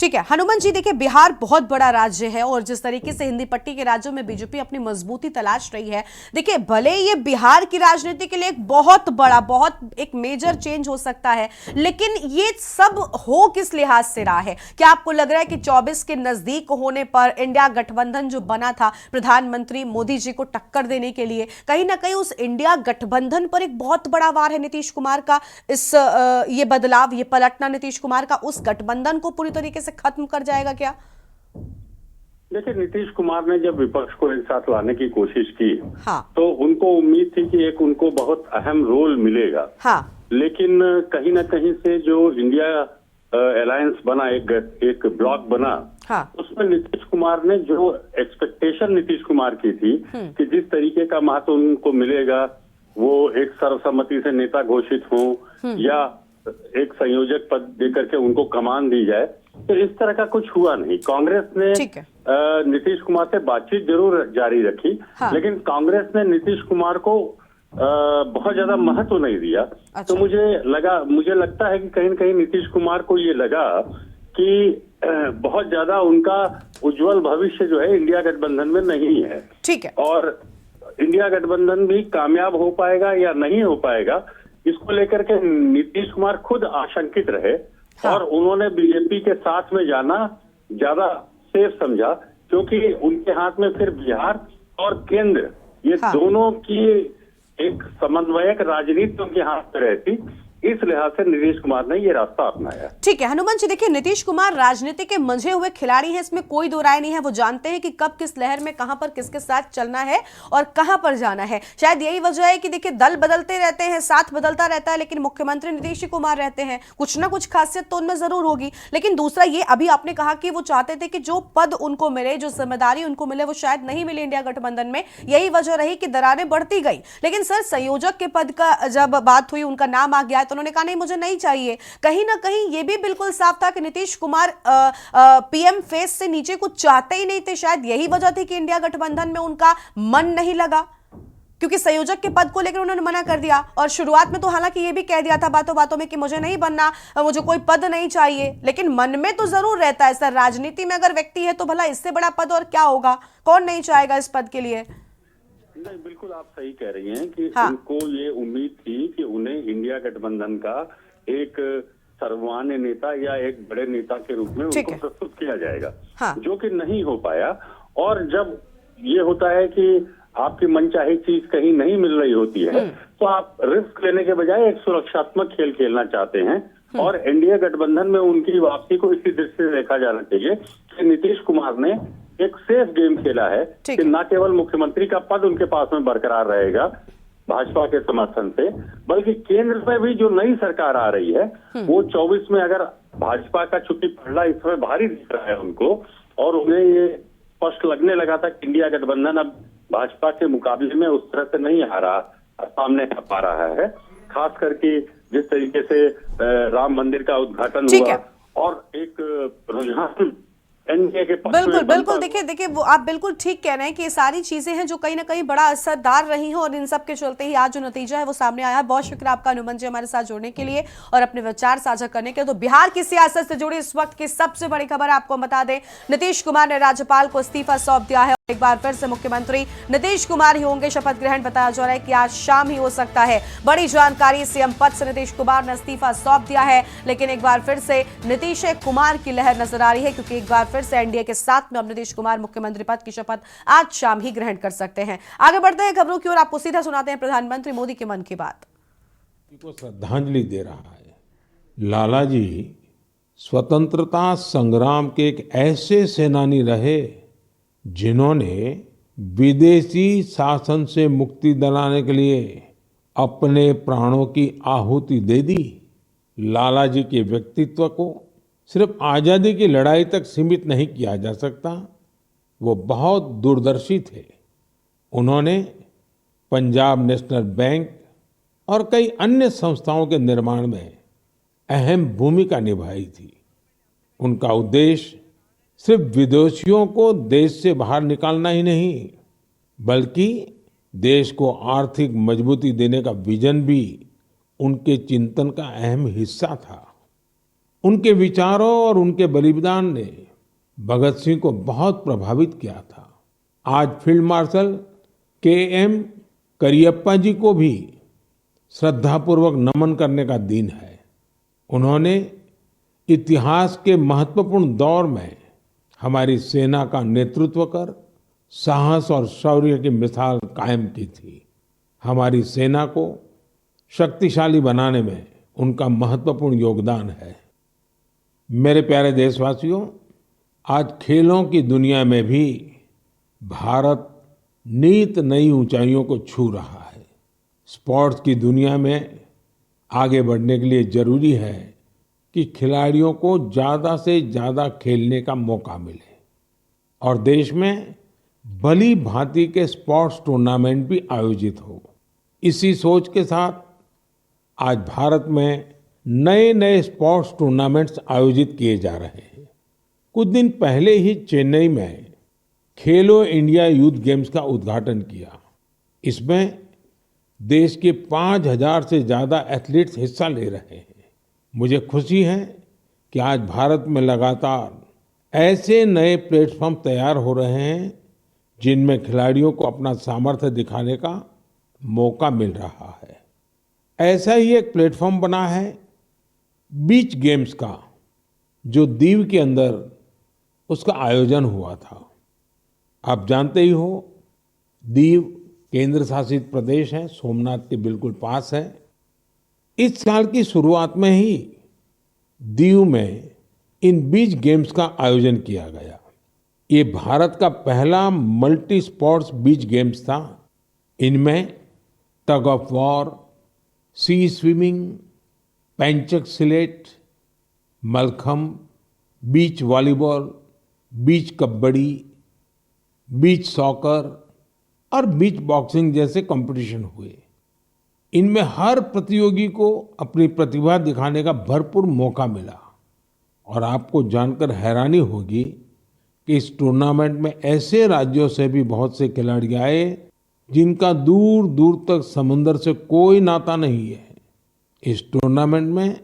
ठीक है हनुमान जी, देखिए बिहार बहुत बड़ा राज्य है और जिस तरीके से हिंदी पट्टी के राज्यों में बीजेपी अपनी मजबूती तलाश रही है, देखिए भले ये बिहार की राजनीति के लिए एक बहुत बड़ा, बहुत एक मेजर चेंज हो सकता है, लेकिन ये सब हो किस लिहाज से रहा है? क्या आपको लग रहा है कि 24 के नजदीक होने पर इंडिया गठबंधन जो बना था प्रधानमंत्री मोदी जी को टक्कर देने के लिए, कहीं ना कहीं उस इंडिया गठबंधन पर एक बहुत बड़ा वार है नीतीश कुमार का? ये बदलाव, ये पलटना नीतीश कुमार का उस गठबंधन को पूरी तरीके से खत्म कर जाएगा क्या? देखिए, नीतीश कुमार ने जब विपक्ष को एक साथ लाने की कोशिश की, हाँ। तो उनको उम्मीद थी कि एक उनको बहुत अहम रोल मिलेगा। हाँ। लेकिन कहीं ना कहीं से जो इंडिया अलायंस बना, एक ब्लॉक बना, हाँ। उसमें नीतीश कुमार ने जो एक्सपेक्टेशन नीतीश कुमार की थी कि जिस तरीके का महत्व उनको मिलेगा, वो एक सर्वसम्मति से नेता घोषित हो या एक संयोजक पद देकर के उनको कमान दी जाए, तो इस तरह का कुछ हुआ नहीं। कांग्रेस ने नीतीश कुमार से बातचीत जरूर जारी रखी, हाँ। लेकिन कांग्रेस ने नीतीश कुमार को बहुत ज्यादा महत्व नहीं दिया। अच्छा। तो मुझे लगता है कि कहीं न कहीं नीतीश कुमार को ये लगा कि बहुत ज्यादा उनका उज्जवल भविष्य जो है इंडिया गठबंधन में नहीं है। ठीक है। और इंडिया गठबंधन भी कामयाब हो पाएगा या नहीं हो पाएगा, इसको लेकर के नीतीश कुमार खुद आशंकित रहे। हाँ। और उन्होंने बीजेपी के साथ में जाना ज्यादा सेफ समझा, क्योंकि उनके हाथ में फिर बिहार और केंद्र, ये हाँ। दोनों की एक समन्वयक राजनीति उनके हाथ में रहती। इस लिहाज से नीतीश कुमार ने ये रास्ता अपनाया। ठीक है हनुमान जी, देखिए नीतीश कुमार राजनीति के मंझे हुए खिलाड़ी हैं, इसमें कोई दो राय नहीं है। वो जानते हैं कि कब किस लहर में कहां पर किसके साथ चलना है और कहां पर जाना है। शायद यही वजह है कि देखिए दल बदलते रहते हैं, साथ बदलता रहता है, लेकिन मुख्यमंत्री नीतीश कुमार रहते हैं। कुछ ना कुछ खासियत तो उनमें जरूर होगी। लेकिन दूसरा ये, अभी आपने कहा कि वो चाहते थे कि जो पद उनको मिले, जो जिम्मेदारी उनको मिले, वो शायद नहीं मिले इंडिया गठबंधन में। यही वजह रही कि दरारें बढ़ती गई। लेकिन सर, संयोजक के पद का जब बात हुई, उनका नाम आ गया, तो उन्होंने कहा नहीं, मुझे नहीं चाहिए। कहीं ना कहीं ये भी बिल्कुल साफ था कि नीतीश कुमार पीएम फेस से नीचे कुछ चाहते ही नहीं थे। शायद यही वजह थी कि इंडिया गठबंधन में उनका मन नहीं लगा, क्योंकि संयोजक के पद को लेकर उन्होंने मना कर दिया। और शुरुआत में तो हालांकि ये भी कह दिया था बातों बातों में कि मुझे नहीं बनना, मुझे कोई पद नहीं चाहिए, लेकिन मन में तो जरूर रहता है सर। राजनीति में अगर व्यक्ति है तो भला इससे बड़ा पद और क्या होगा? कौन नहीं चाहेगा इस पद के लिए? नहीं, बिल्कुल आप सही कह रही हैं कि हाँ। उनको ये उम्मीद थी कि उन्हें इंडिया गठबंधन का एक सर्वमान्य नेता या एक बड़े नेता के रूप में उनको प्रस्तुत किया जाएगा, हाँ। जो कि नहीं हो पाया। और जब ये होता है कि आपकी मनचाही चीज कहीं नहीं मिल रही होती है, तो आप रिस्क लेने के बजाय एक सुरक्षात्मक खेल खेलना चाहते हैं। और एनडीए गठबंधन में उनकी वापसी को इसी दृष्टि से देखा जाना चाहिए कि नीतीश कुमार ने एक सेफ गेम खेला है कि न केवल मुख्यमंत्री का पद उनके पास में बरकरार रहेगा भाजपा के समर्थन से, बल्कि केंद्र में भी जो नई सरकार आ रही है, वो 24 में अगर भाजपा का चुकी पड़ना इस समय भारी दिख रहा है उनको, और उन्हें ये स्पष्ट लगने लगा था कि इंडिया गठबंधन अब भाजपा के मुकाबले में उस तरह से नहीं सामने आ पा रहा है। खास करके जिस तरीके से राम मंदिर का उद्घाटन हुआ और एक रुझान एनडीए के पक्ष में बिल्कुल देखिए वो आप बिल्कुल ठीक कह रहे हैं कि ये सारी चीजें हैं जो कहीं ना कहीं बड़ा असरदार रही हैं, और इन सब के चलते ही आज जो नतीजा है वो सामने आया है। बहुत शुक्रिया आपका हनुमान जी हमारे साथ जुड़ने के लिए और अपने विचार साझा करने के लिए। तो बिहार की सियासत से जुड़ी इस वक्त की सबसे बड़ी खबर आपको बता दें, नीतीश कुमार ने राज्यपाल को इस्तीफा सौंप दिया है। एक बार फिर से मुख्यमंत्री नीतीश कुमार ही होंगे शपथ ग्रहण। बताया जा रहा है कि आज शाम ही हो सकता है। बड़ी जानकारी, सीएम पद से नीतीश कुमार ने इस्तीफा सौंप दिया है, लेकिन एक बार फिर से नीतीश कुमार की लहर नजर आ रही है, क्योंकि एक बार फिर से एनडीए के साथ में अब नीतीश कुमार मुख्यमंत्री पद की शपथ आज शाम ही ग्रहण कर सकते हैं। आगे बढ़ते हैं खबरों की ओर, आपको सीधा सुनाते हैं प्रधानमंत्री मोदी के मन की बात। को श्रद्धांजलि दे रहा है। लाला जी स्वतंत्रता संग्राम के एक ऐसे सेनानी रहे जिन्होंने विदेशी शासन से मुक्ति दिलाने के लिए अपने प्राणों की आहुति दे दी। लाला जी के व्यक्तित्व को सिर्फ आजादी की लड़ाई तक सीमित नहीं किया जा सकता। वो बहुत दूरदर्शी थे। उन्होंने पंजाब नेशनल बैंक और कई अन्य संस्थाओं के निर्माण में अहम भूमिका निभाई थी। उनका उद्देश्य सिर्फ विदेशियों को देश से बाहर निकालना ही नहीं, बल्कि देश को आर्थिक मजबूती देने का विजन भी उनके चिंतन का अहम हिस्सा था। उनके विचारों और उनके बलिदान ने भगत सिंह को बहुत प्रभावित किया था। आज फील्ड मार्शल के.एम. करियप्पा जी को भी श्रद्धापूर्वक नमन करने का दिन है। उन्होंने इतिहास के महत्वपूर्ण दौर में हमारी सेना का नेतृत्व कर साहस और शौर्य की मिसाल कायम की थी। हमारी सेना को शक्तिशाली बनाने में उनका महत्वपूर्ण योगदान है। मेरे प्यारे देशवासियों, आज खेलों की दुनिया में भी भारत नित नई ऊंचाइयों को छू रहा है। स्पोर्ट्स की दुनिया में आगे बढ़ने के लिए जरूरी है कि खिलाड़ियों को ज्यादा से ज्यादा खेलने का मौका मिले और देश में भली भांति के स्पोर्ट्स टूर्नामेंट भी आयोजित हो। इसी सोच के साथ आज भारत में नए नए स्पोर्ट्स टूर्नामेंट्स आयोजित किए जा रहे हैं। कुछ दिन पहले ही चेन्नई में खेलो इंडिया यूथ गेम्स का उद्घाटन किया। इसमें देश के 5,000 से ज्यादा एथलीट्स हिस्सा ले रहे हैं। मुझे खुशी है कि आज भारत में लगातार ऐसे नए प्लेटफॉर्म तैयार हो रहे हैं जिनमें खिलाड़ियों को अपना सामर्थ्य दिखाने का मौका मिल रहा है। ऐसा ही एक प्लेटफॉर्म बना है बीच गेम्स का, जो दीव के अंदर उसका आयोजन हुआ था। आप जानते ही हो, दीव केंद्र शासित प्रदेश है, सोमनाथ के बिल्कुल पास है। इस साल की शुरुआत में ही दीव में इन बीच गेम्स का आयोजन किया गया। ये भारत का पहला मल्टी स्पोर्ट्स बीच गेम्स था। इनमें tug of war, sea swimming, pencak silat, mallakhamb, beach volleyball, beach kabaddi, beach soccer और बीच बॉक्सिंग जैसे कंपटीशन हुए। इनमें हर प्रतियोगी को अपनी प्रतिभा दिखाने का भरपूर मौका मिला और आपको जानकर हैरानी होगी कि इस टूर्नामेंट में ऐसे राज्यों से भी बहुत से खिलाड़ी आए जिनका दूर दूर तक समुद्र से कोई नाता नहीं है। इस टूर्नामेंट में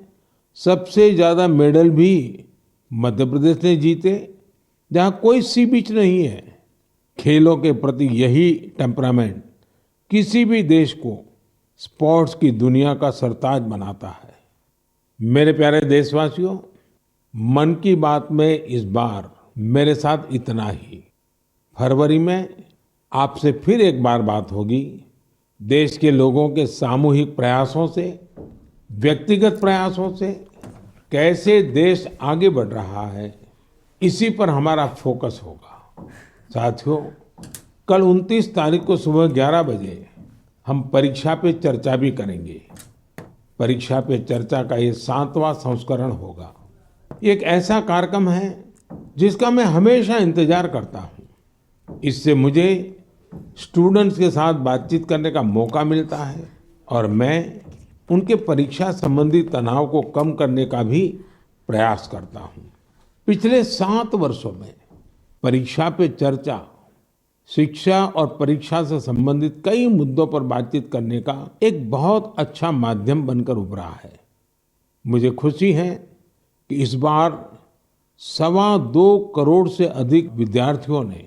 सबसे ज्यादा मेडल भी मध्य प्रदेश ने जीते, जहां कोई सी बीच नहीं है। खेलों के प्रति यही टेम्परामेंट किसी भी देश को स्पोर्ट्स की दुनिया का सरताज बनाता है। मेरे प्यारे देशवासियों, मन की बात में इस बार मेरे साथ इतना ही। फरवरी में आपसे फिर एक बार बात होगी। देश के लोगों के सामूहिक प्रयासों से, व्यक्तिगत प्रयासों से कैसे देश आगे बढ़ रहा है, इसी पर हमारा फोकस होगा। साथियों, कल 29 तारीख को सुबह 11 बजे हम परीक्षा पे चर्चा भी करेंगे। परीक्षा पे चर्चा का ये 7वां संस्करण होगा। ये एक ऐसा कार्यक्रम है जिसका मैं हमेशा इंतजार करता हूँ। इससे मुझे स्टूडेंट्स के साथ बातचीत करने का मौका मिलता है और मैं उनके परीक्षा संबंधी तनाव को कम करने का भी प्रयास करता हूँ। पिछले 7 वर्षों में परीक्षा पे चर्चा शिक्षा और परीक्षा से संबंधित कई मुद्दों पर बातचीत करने का एक बहुत अच्छा माध्यम बनकर उभरा है। मुझे खुशी है कि इस बार 2.25 करोड़ से अधिक विद्यार्थियों ने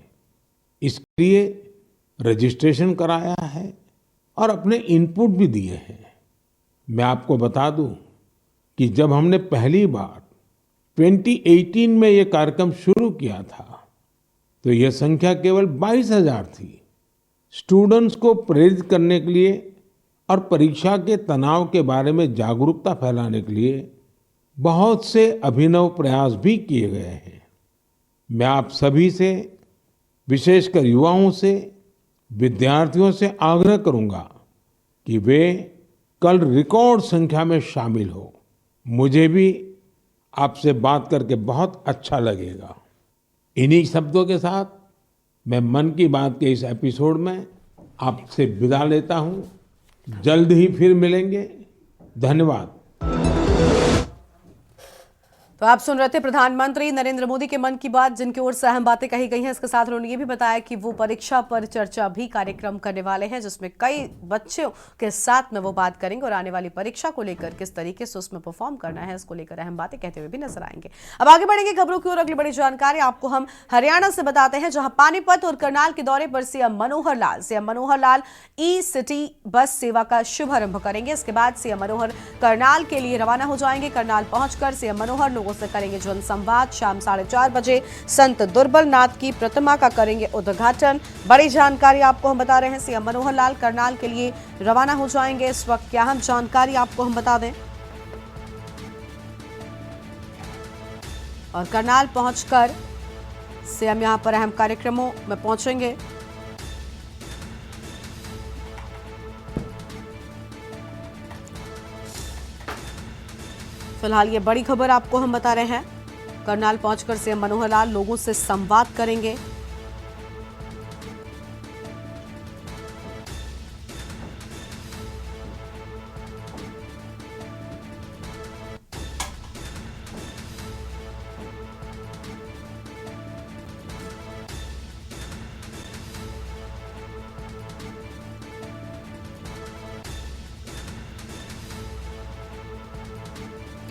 इसके लिए रजिस्ट्रेशन कराया है और अपने इनपुट भी दिए हैं। मैं आपको बता दूं कि जब हमने पहली बार 2018 में ये कार्यक्रम शुरू किया था तो यह संख्या केवल 22,000 थी। स्टूडेंट्स को प्रेरित करने के लिए और परीक्षा के तनाव के बारे में जागरूकता फैलाने के लिए बहुत से अभिनव प्रयास भी किए गए हैं। मैं आप सभी से, विशेषकर युवाओं से, विद्यार्थियों से आग्रह करूंगा कि वे कल रिकॉर्ड संख्या में शामिल हो। मुझे भी आपसे बात करके बहुत अच्छा लगेगा। इन्हीं शब्दों के साथ मैं मन की बात के इस एपिसोड में आपसे विदा लेता हूं। जल्द ही फिर मिलेंगे। धन्यवाद। तो आप सुन रहे थे प्रधानमंत्री नरेंद्र मोदी के मन की बात, जिनकी ओर से अहम बातें कही गई हैं। इसके साथ उन्होंने ये भी बताया कि वो परीक्षा पर चर्चा भी कार्यक्रम करने वाले हैं, जिसमें कई बच्चों के साथ में वो बात करेंगे और आने वाली परीक्षा को लेकर किस तरीके से उसमें परफॉर्म करना है, इसको लेकर अहम बातें कहते हुए भी नजर आएंगे। अब आगे बढ़ेंगे खबरों की ओर। अगली बड़ी जानकारी आपको हम हरियाणा से बताते हैं, जहां पानीपत और करनाल के दौरे पर सीएम मनोहर लाल ई सिटी बस सेवा का शुभारंभ करेंगे। इसके बाद सीएम मनोहर करनाल के लिए रवाना हो जाएंगे। करनाल पहुंचकर सीएम मनोहर लोगों से करेंगे जनसंवाद। शाम 4:30 बजे संत दुर्बल नाथ की प्रतिमा का करेंगे उद्घाटन। बड़ी जानकारी आपको हम बता रहे हैं, सीएम मनोहर लाल करनाल के लिए रवाना हो जाएंगे। इस वक्त क्या अहम जानकारी आपको हम बता दें, और करनाल पहुंचकर सीएम यहां पर अहम कार्यक्रमों में पहुंचेंगे। फिलहाल ये बड़ी खबर आपको हम बता रहे हैं, करनाल पहुंचकर सीएम मनोहर लाल लोगों से संवाद करेंगे।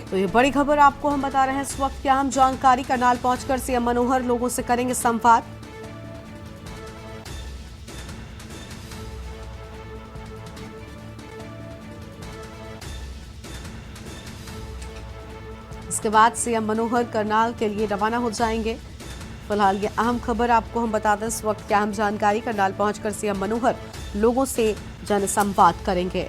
तो ये बड़ी खबर आपको हम बता रहे हैं इस वक्त की अहम जानकारी। करनाल पहुंचकर सीएम मनोहर लोगों से करेंगे संवाद। इसके बाद सीएम मनोहर करनाल के लिए रवाना हो जाएंगे। फिलहाल ये अहम खबर आपको हम बता दें इस वक्त की अहम जानकारी। करनाल पहुंचकर सीएम मनोहर लोगों से जनसंवाद करेंगे।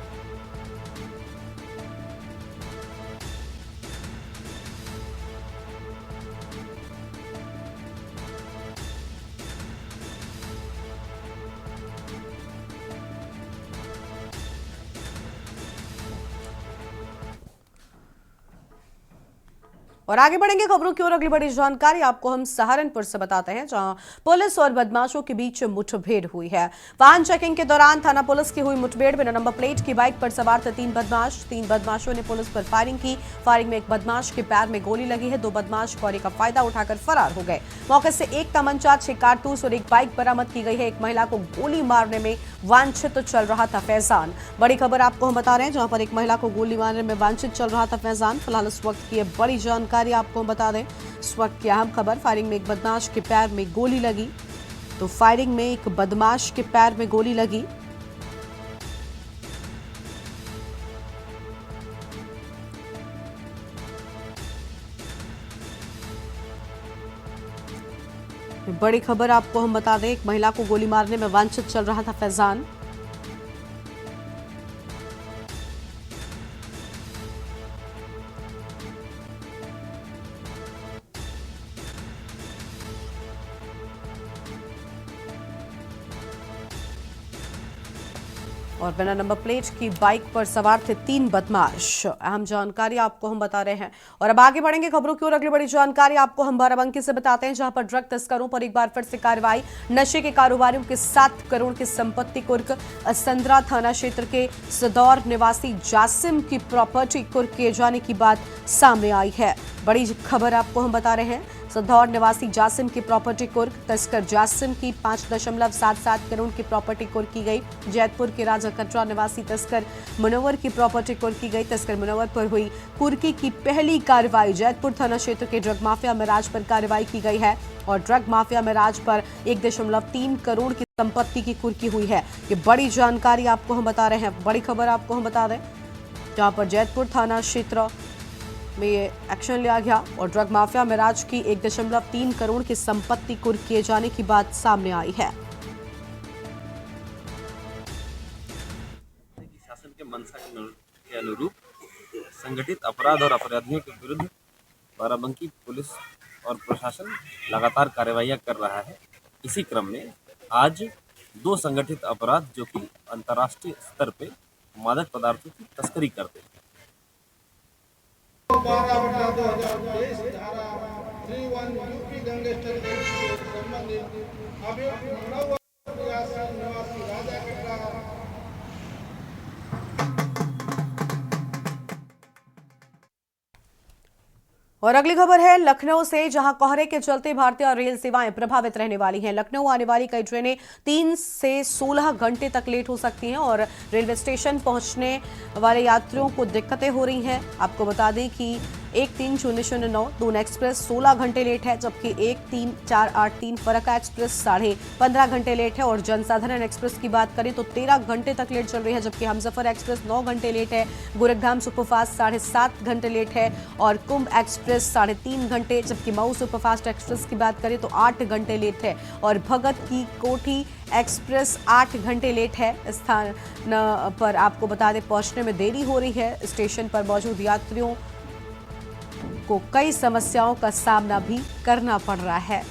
और आगे बढ़ेंगे खबरों की ओर। अगली बड़ी जानकारी आपको हम सहारनपुर से बताते हैं, जहां पुलिस और बदमाशों के बीच मुठभेड़ हुई है। वाहन चेकिंग के दौरान थाना पुलिस की हुई मुठभेड़ में नंबर प्लेट की बाइक पर सवार थे तीन बदमाशों ने पुलिस पर फायरिंग की। फायरिंग में एक बदमाश के पैर में गोली लगी है। दो बदमाश गौरी का फायदा उठाकर फरार हो गए। मौके से एक तमंचा, 6 कारतूस और एक बाइक बरामद की गई है। एक महिला को गोली मारने में वांछित चल रहा था फैजान। बड़ी खबर आपको हम बता रहे हैं, जहां पर एक महिला को गोली मारने में वांछित चल रहा था फैजान। फिलहाल इस वक्त की बड़ी जानकारी आपको हम बता दें, इस वक्त की अहम खबर। फायरिंग में एक बदमाश के पैर में गोली लगी। तो फायरिंग में एक बदमाश के पैर में गोली लगी। बड़ी खबर आपको हम बता दें, एक महिला को गोली मारने में वांछित चल रहा था फैजान। और बिना नंबर प्लेट की बाइक पर सवार थे तीन बदमाश। अहम जानकारी आपको हम बता रहे हैं। और अब आगे बढ़ेंगे खबरों की ओर। अगली बड़ी जानकारी आपको हम बाराबंकी से बताते हैं, जहां पर ड्रग तस्करों पर एक बार फिर से कार्रवाई। नशे के कारोबारियों के 7 करोड़ की संपत्ति कुर्क। असंद्रा थाना क्षेत्र के सदौर निवासी जासिम की प्रॉपर्टी कुर्क किए जाने की बात सामने आई है। बड़ी खबर आपको हम बता रहे हैं, सदौर निवासी जासिम की प्रॉपर्टी कुर्क। तस्कर जासिम की 5.77 करोड़ की प्रॉपर्टी कुर्क की गई। जैतपुर के राजा कटरा निवासी तस्कर मुनव्वर की प्रॉपर्टी कुर्क की गई। तस्कर मुनव्वर पर हुई कुर्की की पहली कार्रवाई। जैतपुर थाना क्षेत्र के ड्रग माफिया मिराज पर कार्रवाई की गई है और ड्रग माफिया मिराज पर 1.3 करोड़ की संपत्ति की कुर्की हुई है। ये बड़ी जानकारी आपको हम बता रहे हैं। बड़ी खबर आपको हम बता दें, जहां पर जैतपुर थाना क्षेत्र में ये एक्शन लिया गया और ड्रग माफिया मिराज की 1.3 करोड़ की संपत्ति कुर्क किए जाने की बात सामने आई है। शासन के मंशा के अनुरूप संगठित अपराध और अपराधियों के विरुद्ध बाराबंकी पुलिस और प्रशासन लगातार कार्रवाइयां कर रहा है। इसी क्रम में आज 2 संगठित अपराध जो कि अंतर्राष्ट्रीय स्तर पे मादक पदार्थों की तस्करी करते हैं। 12/2023 धारा 31 यूपी गैंगस्टर से संबंधित अभियुक्त मुनव्वर निवासी राजा कटरा और अगली खबर है लखनऊ से, जहां कोहरे के चलते भारतीय रेल सेवाएं प्रभावित रहने वाली हैं। लखनऊ आने वाली कई ट्रेनें 3 से 16 घंटे तक लेट हो सकती हैं और रेलवे स्टेशन पहुंचने वाले यात्रियों को दिक्कतें हो रही हैं। आपको बता दें कि 13009 दून एक्सप्रेस 16 घंटे लेट है, जबकि 13483 फरक्का एक्सप्रेस 15.5 घंटे लेट है। और जनसाधारण एक्सप्रेस की बात करें तो 13 घंटे तक लेट चल रही है, जबकि हमसफर एक्सप्रेस 9 घंटे लेट है। गोरखधाम सुपरफास्ट 7.5 घंटे लेट है और कुंभ एक्सप्रेस 3.5 घंटे, जबकि मऊ सुपरफास्ट एक्सप्रेस की बात करें तो 8 घंटे लेट है। और भगत की कोठी एक्सप्रेस 8 घंटे लेट है। स्थान पर आपको बता दें पहुंचने में देरी हो रही है। स्टेशन पर मौजूद यात्रियों को कई समस्याओं का सामना भी करना पड़ रहा है।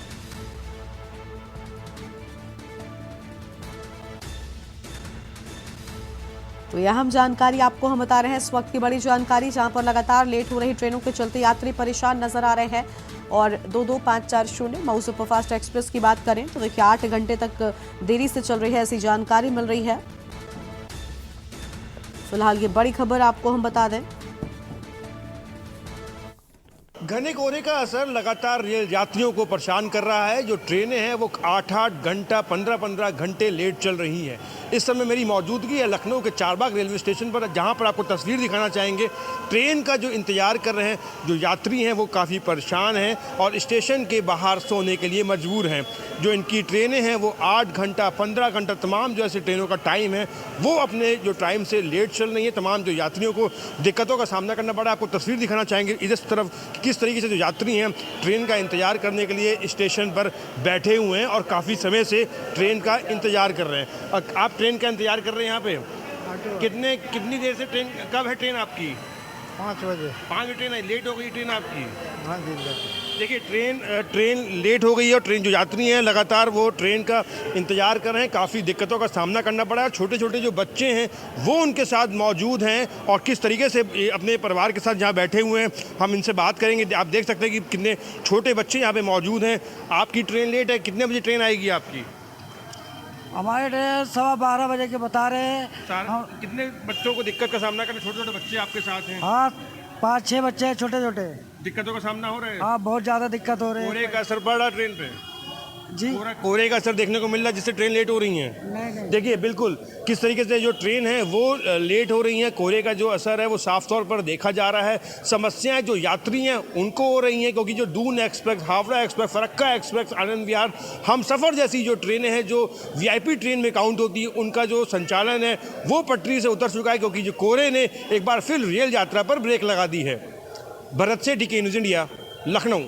तो यह हम जानकारी आपको हम बता रहे हैं, इस वक्त की बड़ी जानकारी, जहां पर लगातार लेट हो रही ट्रेनों के चलते यात्री परेशान नजर आ रहे हैं। और 22540 मऊ सुपरफास्ट एक्सप्रेस की बात करें तो देखिए 8 घंटे तक देरी से चल रही है, ऐसी जानकारी मिल रही है। फिलहाल ये बड़ी खबर आपको हम बता दें। घने कोहरे का असर लगातार रेल यात्रियों को परेशान कर रहा है। जो ट्रेनें हैं वो 8-8 घंटा 15-15 घंटे लेट चल रही हैं। इस समय मेरी मौजूदगी है लखनऊ के चारबाग रेलवे स्टेशन पर, जहां पर आपको तस्वीर दिखाना चाहेंगे। ट्रेन का जो इंतजार कर रहे हैं जो यात्री हैं वो काफ़ी परेशान हैं और स्टेशन के बाहर सोने के लिए मजबूर हैं। जो इनकी ट्रेनें हैं वो 8 घंटा 15 घंटा तमाम जो ऐसे ट्रेनों का टाइम है वो अपने जो टाइम से लेट चल रही है। तमाम जो यात्रियों को दिक्कतों का सामना करना पड़ा। आपको तस्वीर दिखाना चाहेंगे इस तरफ किस तरीके से जो यात्री हैं ट्रेन का इंतजार करने के लिए स्टेशन पर बैठे हुए हैं और काफ़ी समय से ट्रेन का इंतजार कर रहे हैं। और आप ट्रेन का इंतजार कर रहे हैं यहाँ पे कितनी देर से? ट्रेन कब है ट्रेन आपकी? 5 बजे। 5 बजे ट्रेन है, लेट हो गई ट्रेन आपकी? हाँ जी। देखिए ट्रेन लेट हो गई है और ट्रेन जो यात्री हैं लगातार वो ट्रेन का इंतजार कर रहे हैं। काफ़ी दिक्कतों का सामना करना पड़ा है। छोटे छोटे जो बच्चे हैं वो उनके साथ मौजूद हैं और किस तरीके से अपने परिवार के साथ जहाँ बैठे हुए हैं हम इनसे बात करेंगे। आप देख सकते हैं कि कितने छोटे बच्चे यहाँ पे मौजूद हैं। आपकी ट्रेन लेट है, कितने बजे ट्रेन आएगी आपकी? हमारे ट्रेन 12:15 बजे के बता रहे हैं। कितने बच्चों को दिक्कत का सामना करना? छोटे छोटे बच्चे आपके साथ हैं? हाँ, 5-6 बच्चे हैं छोटे छोटे। दिक्कतों का सामना हो रहा है? हाँ, बहुत ज़्यादा दिक्कत हो रही है। कोहरे का असर पड़ रहा है ट्रेन पे? जी, कोहरे का असर देखने को मिल रहा है जिससे ट्रेन लेट हो रही हैं? नहीं। देखिए बिल्कुल किस तरीके से जो ट्रेन है वो लेट हो रही हैं। कोहरे का जो असर है वो साफ तौर पर देखा जा रहा है। समस्याएं जो यात्री हैं उनको हो रही हैं क्योंकि जो Doon express, Howrah express, Farakka express, Anand Vihar, Humsafar जैसी जो ट्रेनें हैं जो VIP ट्रेन में काउंट होती है उनका जो संचालन है वो पटरी से उतर चुका है क्योंकि जो कोहरे ने एक बार फिर रेल यात्रा पर ब्रेक लगा दी है। भरत से DK न्यूज़ इंडिया, लखनऊ।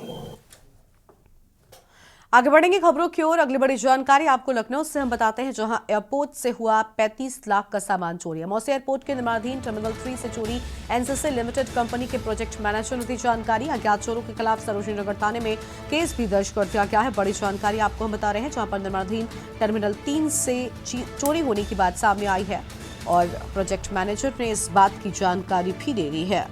आगे बढ़ेंगे खबरों की ओर। अगली बड़ी जानकारी आपको लखनऊ से हम बताते हैं, जहां एयरपोर्ट से हुआ 35 लाख का सामान चोरी। मौसी एयरपोर्ट के निर्माणाधीन टर्मिनल 3 से चोरी NCC लिमिटेड कंपनी के प्रोजेक्ट मैनेजर ने दी जानकारी। अज्ञात चोरों के खिलाफ सरोजनी नगर थाने में केस भी दर्ज कर दिया गया है। बड़ी जानकारी आपको हम बता रहे हैं, जहां पर निर्माणाधीन टर्मिनल 3 से चोरी होने की बात सामने आई है और प्रोजेक्ट मैनेजर ने इस बात की जानकारी भी दे दी है।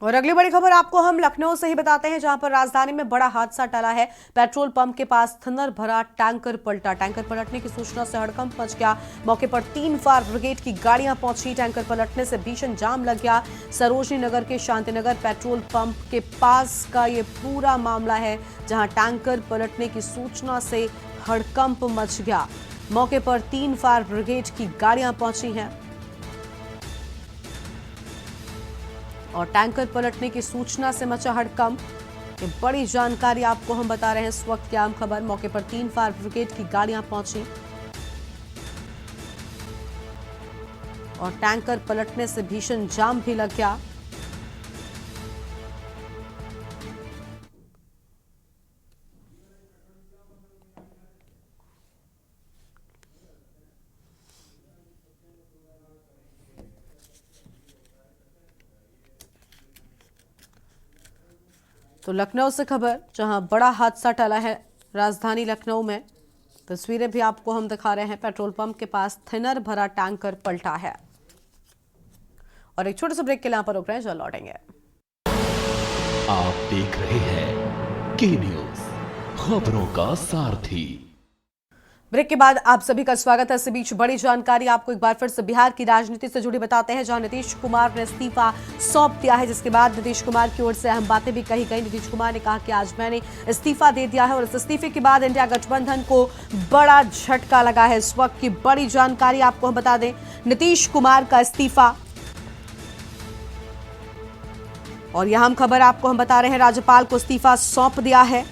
और अगली बड़ी खबर आपको हम लखनऊ से ही बताते हैं, जहां पर राजधानी में बड़ा हादसा टला है। पेट्रोल पंप के पास थंडर भरा टैंकर पलटा। टैंकर पलटने की सूचना से हड़कंप मच गया। मौके पर 3 फायर ब्रिगेड की गाड़ियां पहुंची। टैंकर पलटने से भीषण जाम लग गया। सरोजनी नगर के शांतिनगर पेट्रोल पंप के पास का ये पूरा मामला है, जहां टैंकर पलटने की सूचना से हड़कंप मच गया। मौके पर 3 फायर ब्रिगेड की गाड़ियां पहुंची हैं और टैंकर पलटने की सूचना से मचा हड़कंप। ये बड़ी जानकारी आपको हम बता रहे हैं, इस वक्त की अहम खबर। मौके पर 3 फायर ब्रिगेड की गाड़ियां पहुंची। और टैंकर पलटने से भीषण जाम भी लग गया। तो लखनऊ से खबर, जहां बड़ा हादसा टला है राजधानी लखनऊ में। तस्वीरें भी आपको हम दिखा रहे हैं। पेट्रोल पंप के पास थिनर भरा टैंकर पलटा है। और एक छोटे से ब्रेक के लिए यहां पर रुक रहे हैं, जो लौटेंगे। आप देख रहे हैं के न्यूज, खबरों का सारथी। ब्रेक के बाद आप सभी का स्वागत है। इस बीच बड़ी जानकारी आपको एक बार फिर से बिहार की राजनीति से जुड़ी बताते हैं, जहां नीतीश कुमार ने इस्तीफा सौंप दिया है, जिसके बाद नीतीश कुमार की ओर से अहम बातें भी कही गई। नीतीश कुमार ने कहा कि आज मैंने इस्तीफा दे दिया है और इस इस्तीफे के बाद इंडिया गठबंधन को बड़ा झटका लगा है। इस वक्त की बड़ी जानकारी आपको हम बता दें, नीतीश कुमार का इस्तीफा। और यह हम खबर आपको हम बता रहे हैं, राज्यपाल को इस्तीफा सौंप दिया है।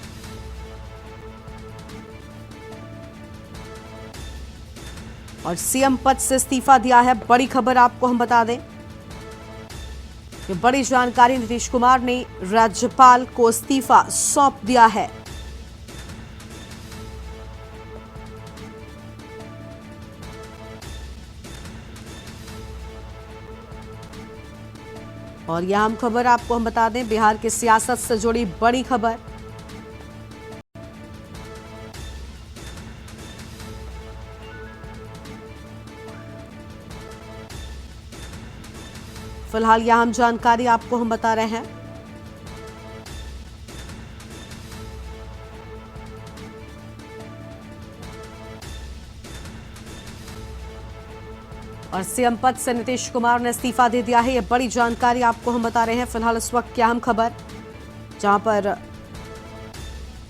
और सीएम पद से इस्तीफा दिया है, बड़ी खबर आपको हम बता दें। ये बड़ी जानकारी, नीतीश कुमार ने राज्यपाल को इस्तीफा सौंप दिया है। और यह हम खबर आपको हम बता दें, बिहार की सियासत से जुड़ी बड़ी खबर। फिलहाल यह हम जानकारी आपको हम बता रहे हैं। और सीएम पद से नीतीश कुमार ने इस्तीफा दे दिया है, यह बड़ी जानकारी आपको हम बता रहे हैं। फिलहाल इस वक्त की अहम खबर, जहां पर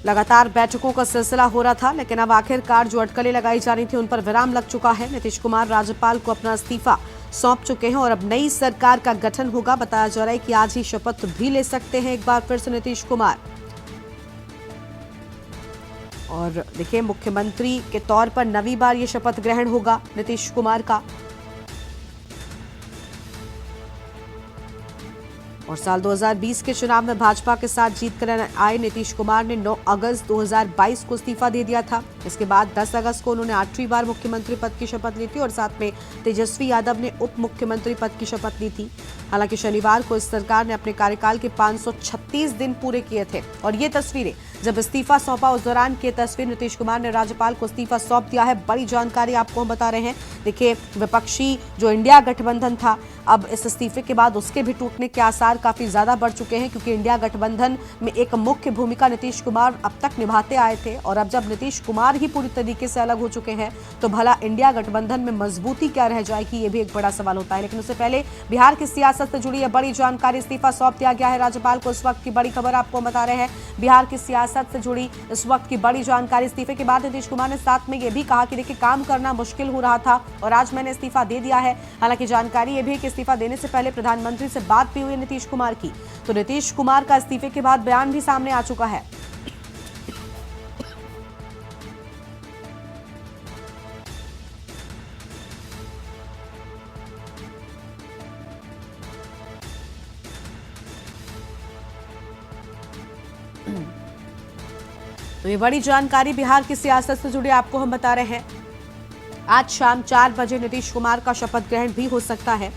लगातार बैठकों का सिलसिला हो रहा था, लेकिन अब आखिरकार जो अटकलें लगाई जा रही थी उन पर विराम लग चुका है। नीतीश कुमार राज्यपाल को अपना इस्तीफा सौंप चुके हैं और अब नई सरकार का गठन होगा। बताया जा रहा है कि आज ही शपथ भी ले सकते हैं एक बार फिर से नीतीश कुमार। और देखिए, मुख्यमंत्री के तौर पर नवी बार ये शपथ ग्रहण होगा नीतीश कुमार का। और साल 2020 के चुनाव में भाजपा के साथ जीत कर आए नीतीश कुमार ने 9 अगस्त 2022 को इस्तीफा दे दिया था। इसके बाद 10 अगस्त को उन्होंने 8वीं बार मुख्यमंत्री पद की शपथ ली थी और साथ में तेजस्वी यादव ने उप मुख्यमंत्री पद की शपथ ली थी। हालांकि शनिवार को इस सरकार ने अपने कार्यकाल के 536 दिन पूरे किए थे। और ये तस्वीरें जब इस्तीफा सौंपा, उस दौरान की तस्वीर, नीतीश कुमार ने राज्यपाल को इस्तीफा सौंप दिया है। बड़ी जानकारी आपको हम बता रहे हैं। देखिए, विपक्षी जो इंडिया गठबंधन था, अब इस इस्तीफे के बाद उसके भी टूटने के आसार काफी ज्यादा बढ़ चुके हैं, क्योंकि इंडिया गठबंधन में एक मुख्य भूमिका नीतीश कुमार अब तक निभाते आए थे। और अब जब नीतीश कुमार ही पूरी तरीके से अलग हो चुके हैं, तो भला इंडिया गठबंधन में मजबूती क्या रह जाएगी, ये भी एक बड़ा सवाल होता है। लेकिन उससे पहले बिहार की सियासत से जुड़ी यह बड़ी जानकारी, इस्तीफा सौंप दिया गया है राज्यपाल को। इस वक्त की बड़ी खबर आपको बता रहे हैं, बिहार की सियासत से जुड़ी इस वक्त की बड़ी जानकारी। इस्तीफे के बाद नीतीश कुमार ने साथ में यह भी कहा कि देखिए, काम करना मुश्किल हो रहा था और आज मैंने इस्तीफा दे दिया है। हालांकि जानकारी यह भी है कि इस्तीफा देने से पहले प्रधानमंत्री से बात भी हुई नीतीश कुमार की। तो नीतीश कुमार का इस्तीफे के बाद बयान भी सामने आ चुका है। तो ये बड़ी जानकारी बिहार की सियासत से जुड़ी आपको हम बता रहे हैं। आज शाम 4 बजे नीतीश कुमार का शपथ ग्रहण भी हो सकता है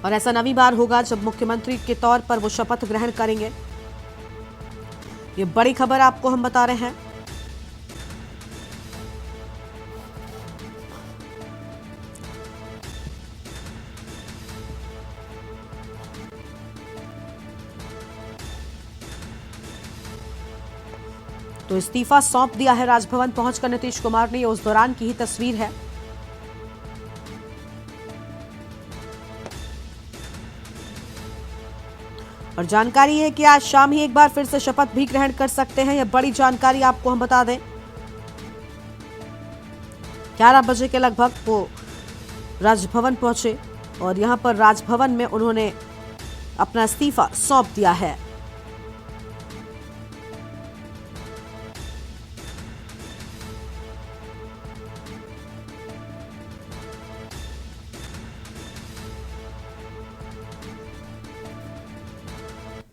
और ऐसा नवी बार होगा जब मुख्यमंत्री के तौर पर वो शपथ ग्रहण करेंगे। ये बड़ी खबर आपको हम बता रहे हैं। तो इस्तीफा सौंप दिया है राजभवन पहुंचकर नीतीश कुमार ने। ये उस दौरान की ही तस्वीर है। और जानकारी है कि आज शाम ही एक बार फिर से शपथ भी ग्रहण कर सकते हैं। यह बड़ी जानकारी आपको हम बता दें। 11 बजे के लगभग वो राजभवन पहुंचे और यहां पर राजभवन में उन्होंने अपना इस्तीफा सौंप दिया है।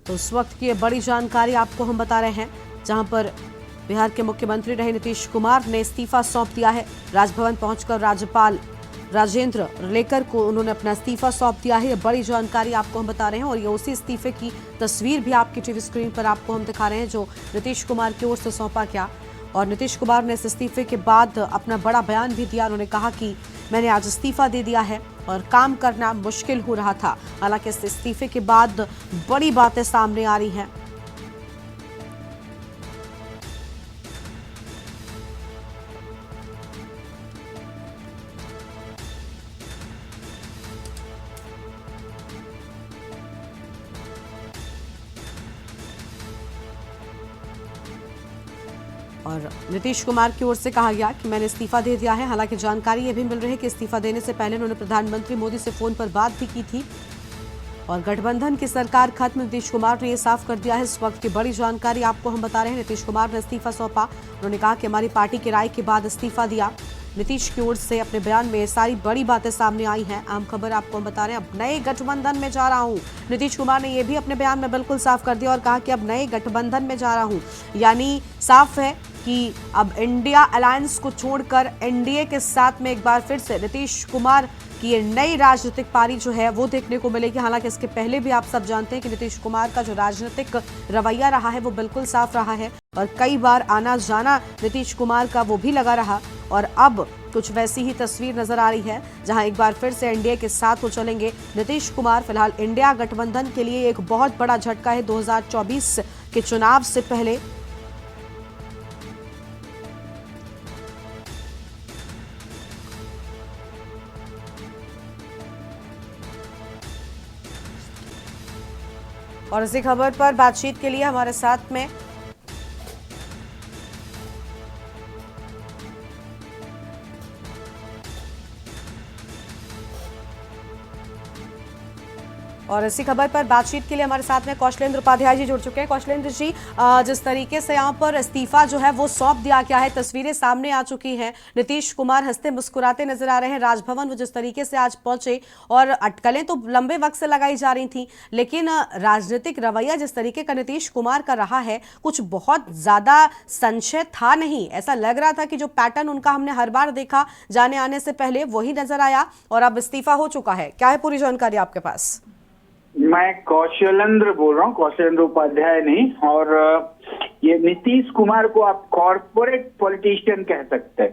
तो उस वक्त की बड़ी जानकारी आपको हम बता रहे हैं, जहां पर बिहार के मुख्यमंत्री रहे नीतीश कुमार ने इस्तीफा सौंप दिया है। राजभवन पहुंचकर राज्यपाल राजेंद्र लेकर को उन्होंने अपना इस्तीफा सौंप दिया है। ये बड़ी जानकारी आपको हम बता रहे हैं और ये उसी इस्तीफे की तस्वीर भी आपकी टीवी स्क्रीन पर आपको हम दिखा रहे हैं, जो नीतीश कुमार की ओर से सौंपा गया। और नीतीश कुमार ने इस इस्तीफे के बाद अपना बड़ा बयान भी दिया। उन्होंने कहा कि मैंने आज इस्तीफा दे दिया है और काम करना मुश्किल हो रहा था। हालांकि इस इस्तीफे के बाद बड़ी बातें सामने आ रही हैं। और नीतीश कुमार की ओर से कहा गया कि मैंने इस्तीफा दे दिया है। हालांकि जानकारी ये भी मिल रही है कि इस्तीफा देने से पहले उन्होंने प्रधानमंत्री मोदी से फोन पर बात भी की थी और गठबंधन की सरकार खत्म। नीतीश कुमार ने ये साफ कर दिया है। इस वक्त की बड़ी जानकारी आपको हम बता रहे हैं। नीतीश कुमार ने इस्तीफा सौंपा। उन्होंने कहा कि हमारी पार्टी की राय के बाद इस्तीफा दिया। नीतीश की ओर से अपने बयान में सारी बड़ी बातें सामने आई हैं। अहम खबर आपको हम बता रहे हैं, अब नए गठबंधन में जा रहा हूं। नीतीश कुमार ने यह भी अपने बयान में बिल्कुल साफ कर दिया और कहा कि अब नए गठबंधन में जा रहा हूं। यानी साफ है कि अब इंडिया अलायंस को छोड़कर एनडीए के साथ में एक बार फिर से नीतीश कुमार की ये नई राजनीतिक पारी जो है वो देखने को मिलेगी। हालांकि इसके पहले भी आप सब जानते हैं कि नीतीश कुमार का जो राजनीतिक रवैया रहा है वो बिल्कुल साफ रहा है और कई बार आना जाना नीतीश कुमार का वो भी लगा रहा। और अब कुछ वैसी ही तस्वीर नजर आ रही है, जहां एक बार फिर से एनडीए के साथ वो चलेंगे नीतीश कुमार। फिलहाल इंडिया गठबंधन के लिए एक बहुत बड़ा झटका है 2024 के चुनाव से पहले। और इसी खबर पर बातचीत के लिए हमारे साथ में कौशलेंद्र उपाध्याय जी जुड़ चुके हैं। कौशलेंद्र जी, जिस तरीके से यहाँ पर इस्तीफा जो है वो सौंप दिया गया है, तस्वीरें सामने आ चुकी हैं। नीतीश कुमार हंसते मुस्कुराते नजर आ रहे हैं। राजभवन वो जिस तरीके से आज पहुंचे और अटकलें तो लंबे वक्त से लगाई जा रही थी, लेकिन राजनीतिक रवैया जिस तरीके का नीतीश कुमार का रहा है, कुछ बहुत ज्यादा संशय था नहीं। ऐसा लग रहा था कि जो पैटर्न उनका हमने हर बार देखा जाने आने से पहले वही नजर आया और अब इस्तीफा हो चुका है। क्या है पूरी जानकारी आपके पास? मैं कौशलेंद्र बोल रहा हूँ, कौशलेंद्र उपाध्याय नहीं। और ये नीतीश कुमार को आप कॉर्पोरेट पॉलिटिशियन कह सकते हैं।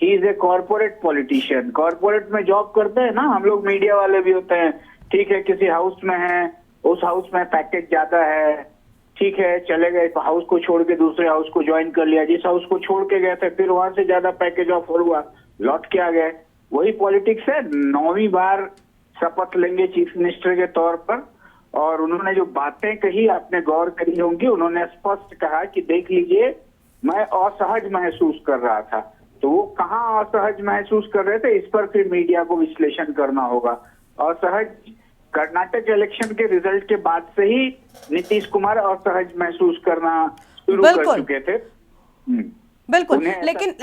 He is a corporate politician. Corporate में जॉब करते हैं ना, हम लोग मीडिया वाले भी होते हैं। ठीक है, किसी हाउस में है, उस हाउस में पैकेज ज्यादा है, ठीक है, चले गए हाउस को छोड़ के दूसरे हाउस को ज्वाइन कर लिया। जिस हाउस को छोड़ के गए थे फिर वहां से ज्यादा पैकेज ऑफर हुआ, लौट के आ गए। वही पॉलिटिक्स है। 9वीं बार शपथ लेंगे चीफ मिनिस्टर के तौर पर और उन्होंने जो बातें कही आपने गौर करी होंगी। उन्होंने स्पष्ट कहा कि देख लीजिए, मैं असहज महसूस कर रहा था। तो वो कहाँ असहज महसूस कर रहे थे, इस पर फिर मीडिया को विश्लेषण करना होगा। असहज कर्नाटक इलेक्शन के रिजल्ट के बाद से ही नीतीश कुमार असहज महसूस करना शुरू कर चुके थे। बिल्कुल,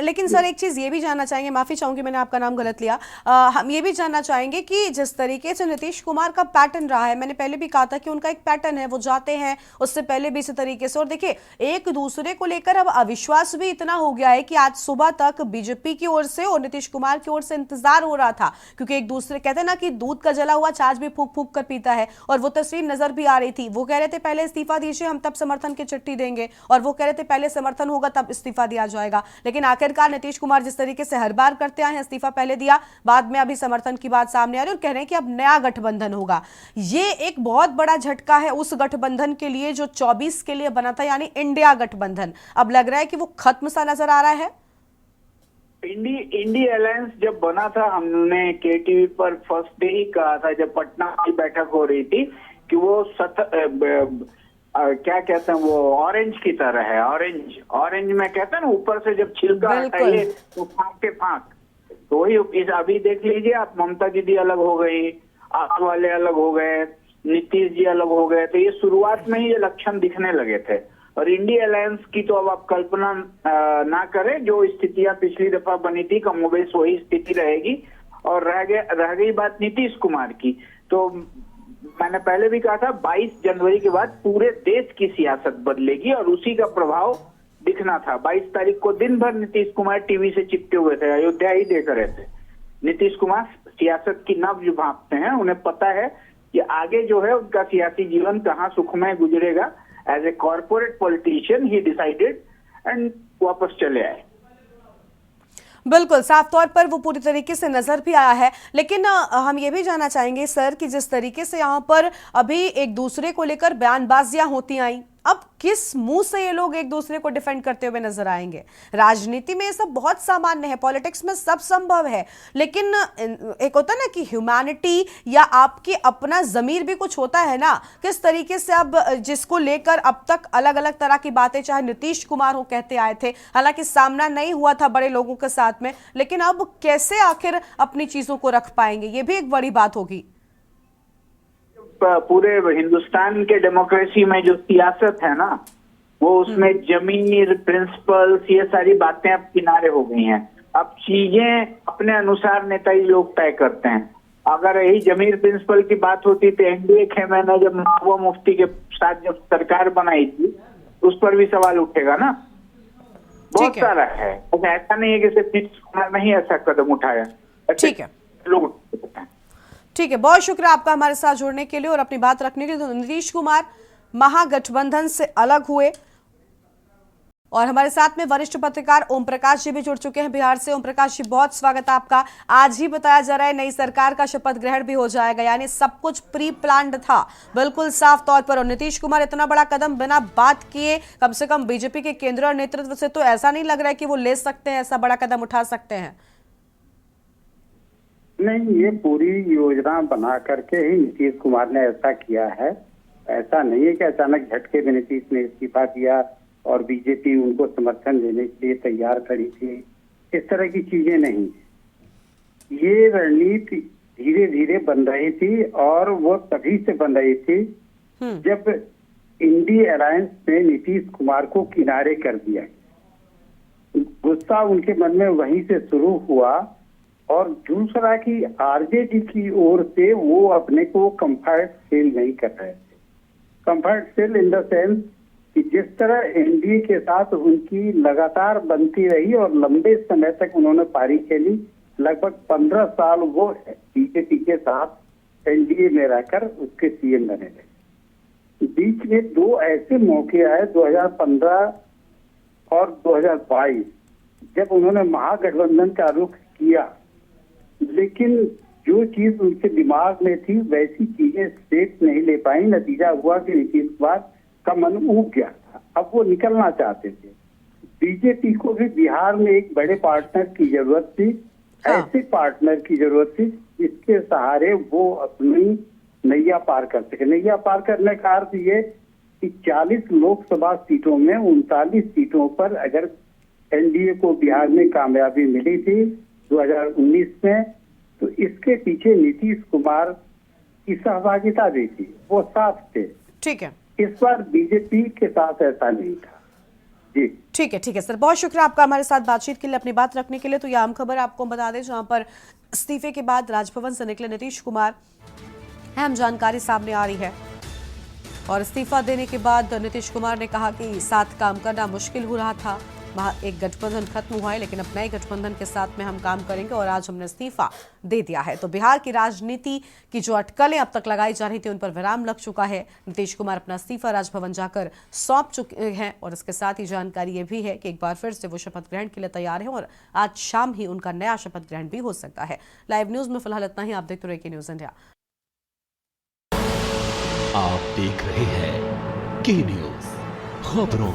लेकिन सर एक चीज ये भी जानना चाहेंगे, माफी चाहूंगी मैंने आपका नाम गलत लिया। हम ये भी जानना चाहेंगे कि जिस तरीके से नीतीश कुमार का पैटर्न रहा है, मैंने पहले भी कहा था कि उनका एक पैटर्न है, वो जाते हैं उससे पहले भी इसी तरीके से। और देखिए, एक दूसरे को लेकर अब अविश्वास भी इतना हो गया है कि आज सुबह तक बीजेपी की ओर से और नीतीश कुमार की ओर से इंतजार हो रहा था, क्योंकि एक दूसरे कहते हैं ना कि दूध का जला हुआ छाछ भी फूक फूक कर पीता है। और वो तस्वीर नजर भी आ रही थी। वो कह रहे थे पहले इस्तीफा दीजिए, हम तब समर्थन की चिट्ठी देंगे, और वो कह रहे थे पहले समर्थन होगा तब इस्तीफा दिया जाएगा। लेकिन आखिरकार नीतीश कुमार जिस तरीके से हर बार करते आए हैं, इस्तीफा पहले दिया, बाद में अभी समर्थन की बात सामने आ रही है और कह रहे हैं कि अब नया गठबंधन होगा। ये एक बहुत बड़ा झटका है उस गठबंधन के लिए जो 24 के लिए बना था, यानी इंडिया गठबंधन। अब लग रहा है कि वो खत्म सा नजर आ रहा है। इंडिया अलायंस जब बना था, हमने केटीवी पर फर्स्ट डे ही कहा था जब पटना की बैठक हो रही थी कि वो क्या कहते हैं, वो ऑरेंज की तरह है। ऑरेंज में कहते हैं ना, ऊपर से जब छिलका हटाइए तो फांक के फांक। तो वही अभी देख लीजिए आप, ममता दीदी अलग हो गई, आप वाले अलग हो गए, नीतीश जी अलग हो गए। तो ये शुरुआत में ही ये लक्षण दिखने लगे थे। और इंडिया अलायंस की तो अब आप कल्पना ना करें, जो स्थितियां पिछली दफा बनी थी कमोबेश वही स्थिति रहेगी। और रह गई बात नीतीश कुमार की, तो मैंने पहले भी कहा था 22 जनवरी के बाद पूरे देश की सियासत बदलेगी और उसी का प्रभाव दिखना था। 22 तारीख को दिन भर नीतीश कुमार टीवी से चिपके हुए थे, अयोध्या ही देख रहे थे। नीतीश कुमार सियासत की नब्ज भांपते हैं, उन्हें पता है कि आगे जो है उनका सियासी जीवन कहाँ सुखमय गुजरेगा। As a corporate politician he decided and वापस चले आए। बिल्कुल, साफ तौर पर वो पूरी तरीके से नजर भी आया है। लेकिन हम ये भी जानना चाहेंगे सर कि जिस तरीके से यहाँ पर अभी एक दूसरे को लेकर बयानबाजियां होती आई, अब किस मुंह से ये लोग एक दूसरे को डिफेंड करते हुए नजर आएंगे? राजनीति में ये सब बहुत सामान्य है, पॉलिटिक्स में सब संभव है, लेकिन एक होता है ना कि ह्यूमैनिटी या आपकी अपना जमीर भी कुछ होता है ना। किस तरीके से अब जिसको लेकर अब तक अलग अलग तरह की बातें चाहे नीतीश कुमार हो कहते आए थे, हालांकि सामना नहीं हुआ था बड़े लोगों के साथ में, लेकिन अब कैसे आखिर अपनी चीजों को रख पाएंगे, ये भी एक बड़ी बात होगी। पूरे हिंदुस्तान के डेमोक्रेसी में जो सियासत है ना, वो उसमें जमीर, प्रिंसिपल्स, ये सारी बातें अब किनारे हो गई हैं। अब चीजें अपने अनुसार नेताई लोग तय करते हैं। अगर यही जमीर प्रिंसिपल की बात होती तो एनडीए खेमे ने जब महबूबा मुफ्ती के साथ जब सरकार बनाई थी, उस पर भी सवाल उठेगा ना। बहुत सारा है, ऐसा नहीं है कि सिर्फ नीतीश कुमार ने ही ऐसा कदम उठाया। ठीक है, लोग ठीक है, बहुत शुक्रिया आपका हमारे साथ जुड़ने के लिए और अपनी बात रखने के लिए। तो नीतीश कुमार महागठबंधन से अलग हुए और हमारे साथ में वरिष्ठ पत्रकार ओम प्रकाश जी भी जुड़ चुके हैं बिहार से। ओम प्रकाश जी, बहुत स्वागत है आपका। आज ही बताया जा रहा है नई सरकार का शपथ ग्रहण भी हो जाएगा, यानी सब कुछ प्री प्लान्ड था बिल्कुल साफ तौर पर। और नीतीश कुमार इतना बड़ा कदम बिना बात किए, कम से कम बीजेपी के केंद्रीय नेतृत्व से तो ऐसा नहीं लग रहा है कि वो ले सकते हैं, ऐसा बड़ा कदम उठा सकते हैं। नहीं, ये पूरी योजना बना करके ही नीतीश कुमार ने ऐसा किया है। ऐसा नहीं है कि अचानक झटके में नीतीश ने इस्तीफा दिया और बीजेपी उनको समर्थन देने के लिए तैयार खड़ी थी, इस तरह की चीजें नहीं। ये रणनीति धीरे धीरे बन रही थी और वो तभी से बन रही थी जब इंडी अलायंस ने नीतीश कुमार को किनारे कर दिया। गुस्सा उनके मन में वहीं से शुरू हुआ। और दूसरा कि आरजेडी की ओर से वो अपने को कंफर्ट फील नहीं कर रहे थे। Comfort feel in the sense कि जिस तरह एनडीए के साथ उनकी लगातार बनती रही और लंबे समय तक उन्होंने पारी खेली, लगभग 15 साल वो बीजेपी के साथ एनडीए में रहकर उसके सीएम बने रहे। बीच में दो ऐसे मौके आए 2015 और 2022 जब उन्होंने महागठबंधन का रुख किया, लेकिन जो चीज उनके दिमाग में थी वैसी चीजें स्टेप नहीं ले पाई। नतीजा हुआ कि नीतीश कुमार का मन ऊब गया था, अब वो निकलना चाहते थे। बीजेपी को भी बिहार में एक बड़े पार्टनर की जरूरत थी, ऐसे पार्टनर की जरूरत थी जिसके सहारे वो अपनी नैया पार कर सके। नैया पार करने का अर्थ ये कि 40 लोकसभा सीटों में 39 सीटों पर अगर एनडीए को बिहार में कामयाबी मिली थी 2019 में, तो इसके पीछे नीतीश कुमार की सहभागिता भी थी, वो साफ थे। ठीक है, इस बार बीजेपी के साथ ऐसा नहीं था। जी ठीक है सर, बहुत शुक्रिया आपका हमारे साथ बातचीत के लिए, अपनी बात रखने के लिए। तो ये आम खबर आपको बता दें, जहां पर इस्तीफे के बाद राजभवन से निकले नीतीश कुमार, अहम जानकारी सामने आ रही है। और इस्तीफा देने के बाद नीतीश कुमार ने कहा कि साथ काम करना मुश्किल हो रहा था, एक गठबंधन खत्म हुआ है, लेकिन अब नए गठबंधन के साथ में हम काम करेंगे और आज हमने इस्तीफा दे दिया है। तो बिहार की राजनीति की जो अटकलें अब तक लगाई जा रही थी उन पर विराम लग चुका है। नीतीश कुमार अपना इस्तीफा राजभवन जाकर सौंप चुके हैं और इसके साथ ही जानकारी ये भी है कि एक बार फिर से वो शपथ ग्रहण के लिए तैयार है और आज शाम ही उनका नया शपथ ग्रहण भी हो सकता है। लाइव न्यूज में फिलहाल इतना ही। आप देखते रहिए न्यूज इंडिया। आप देख रहे हैं के न्यूज, खबरों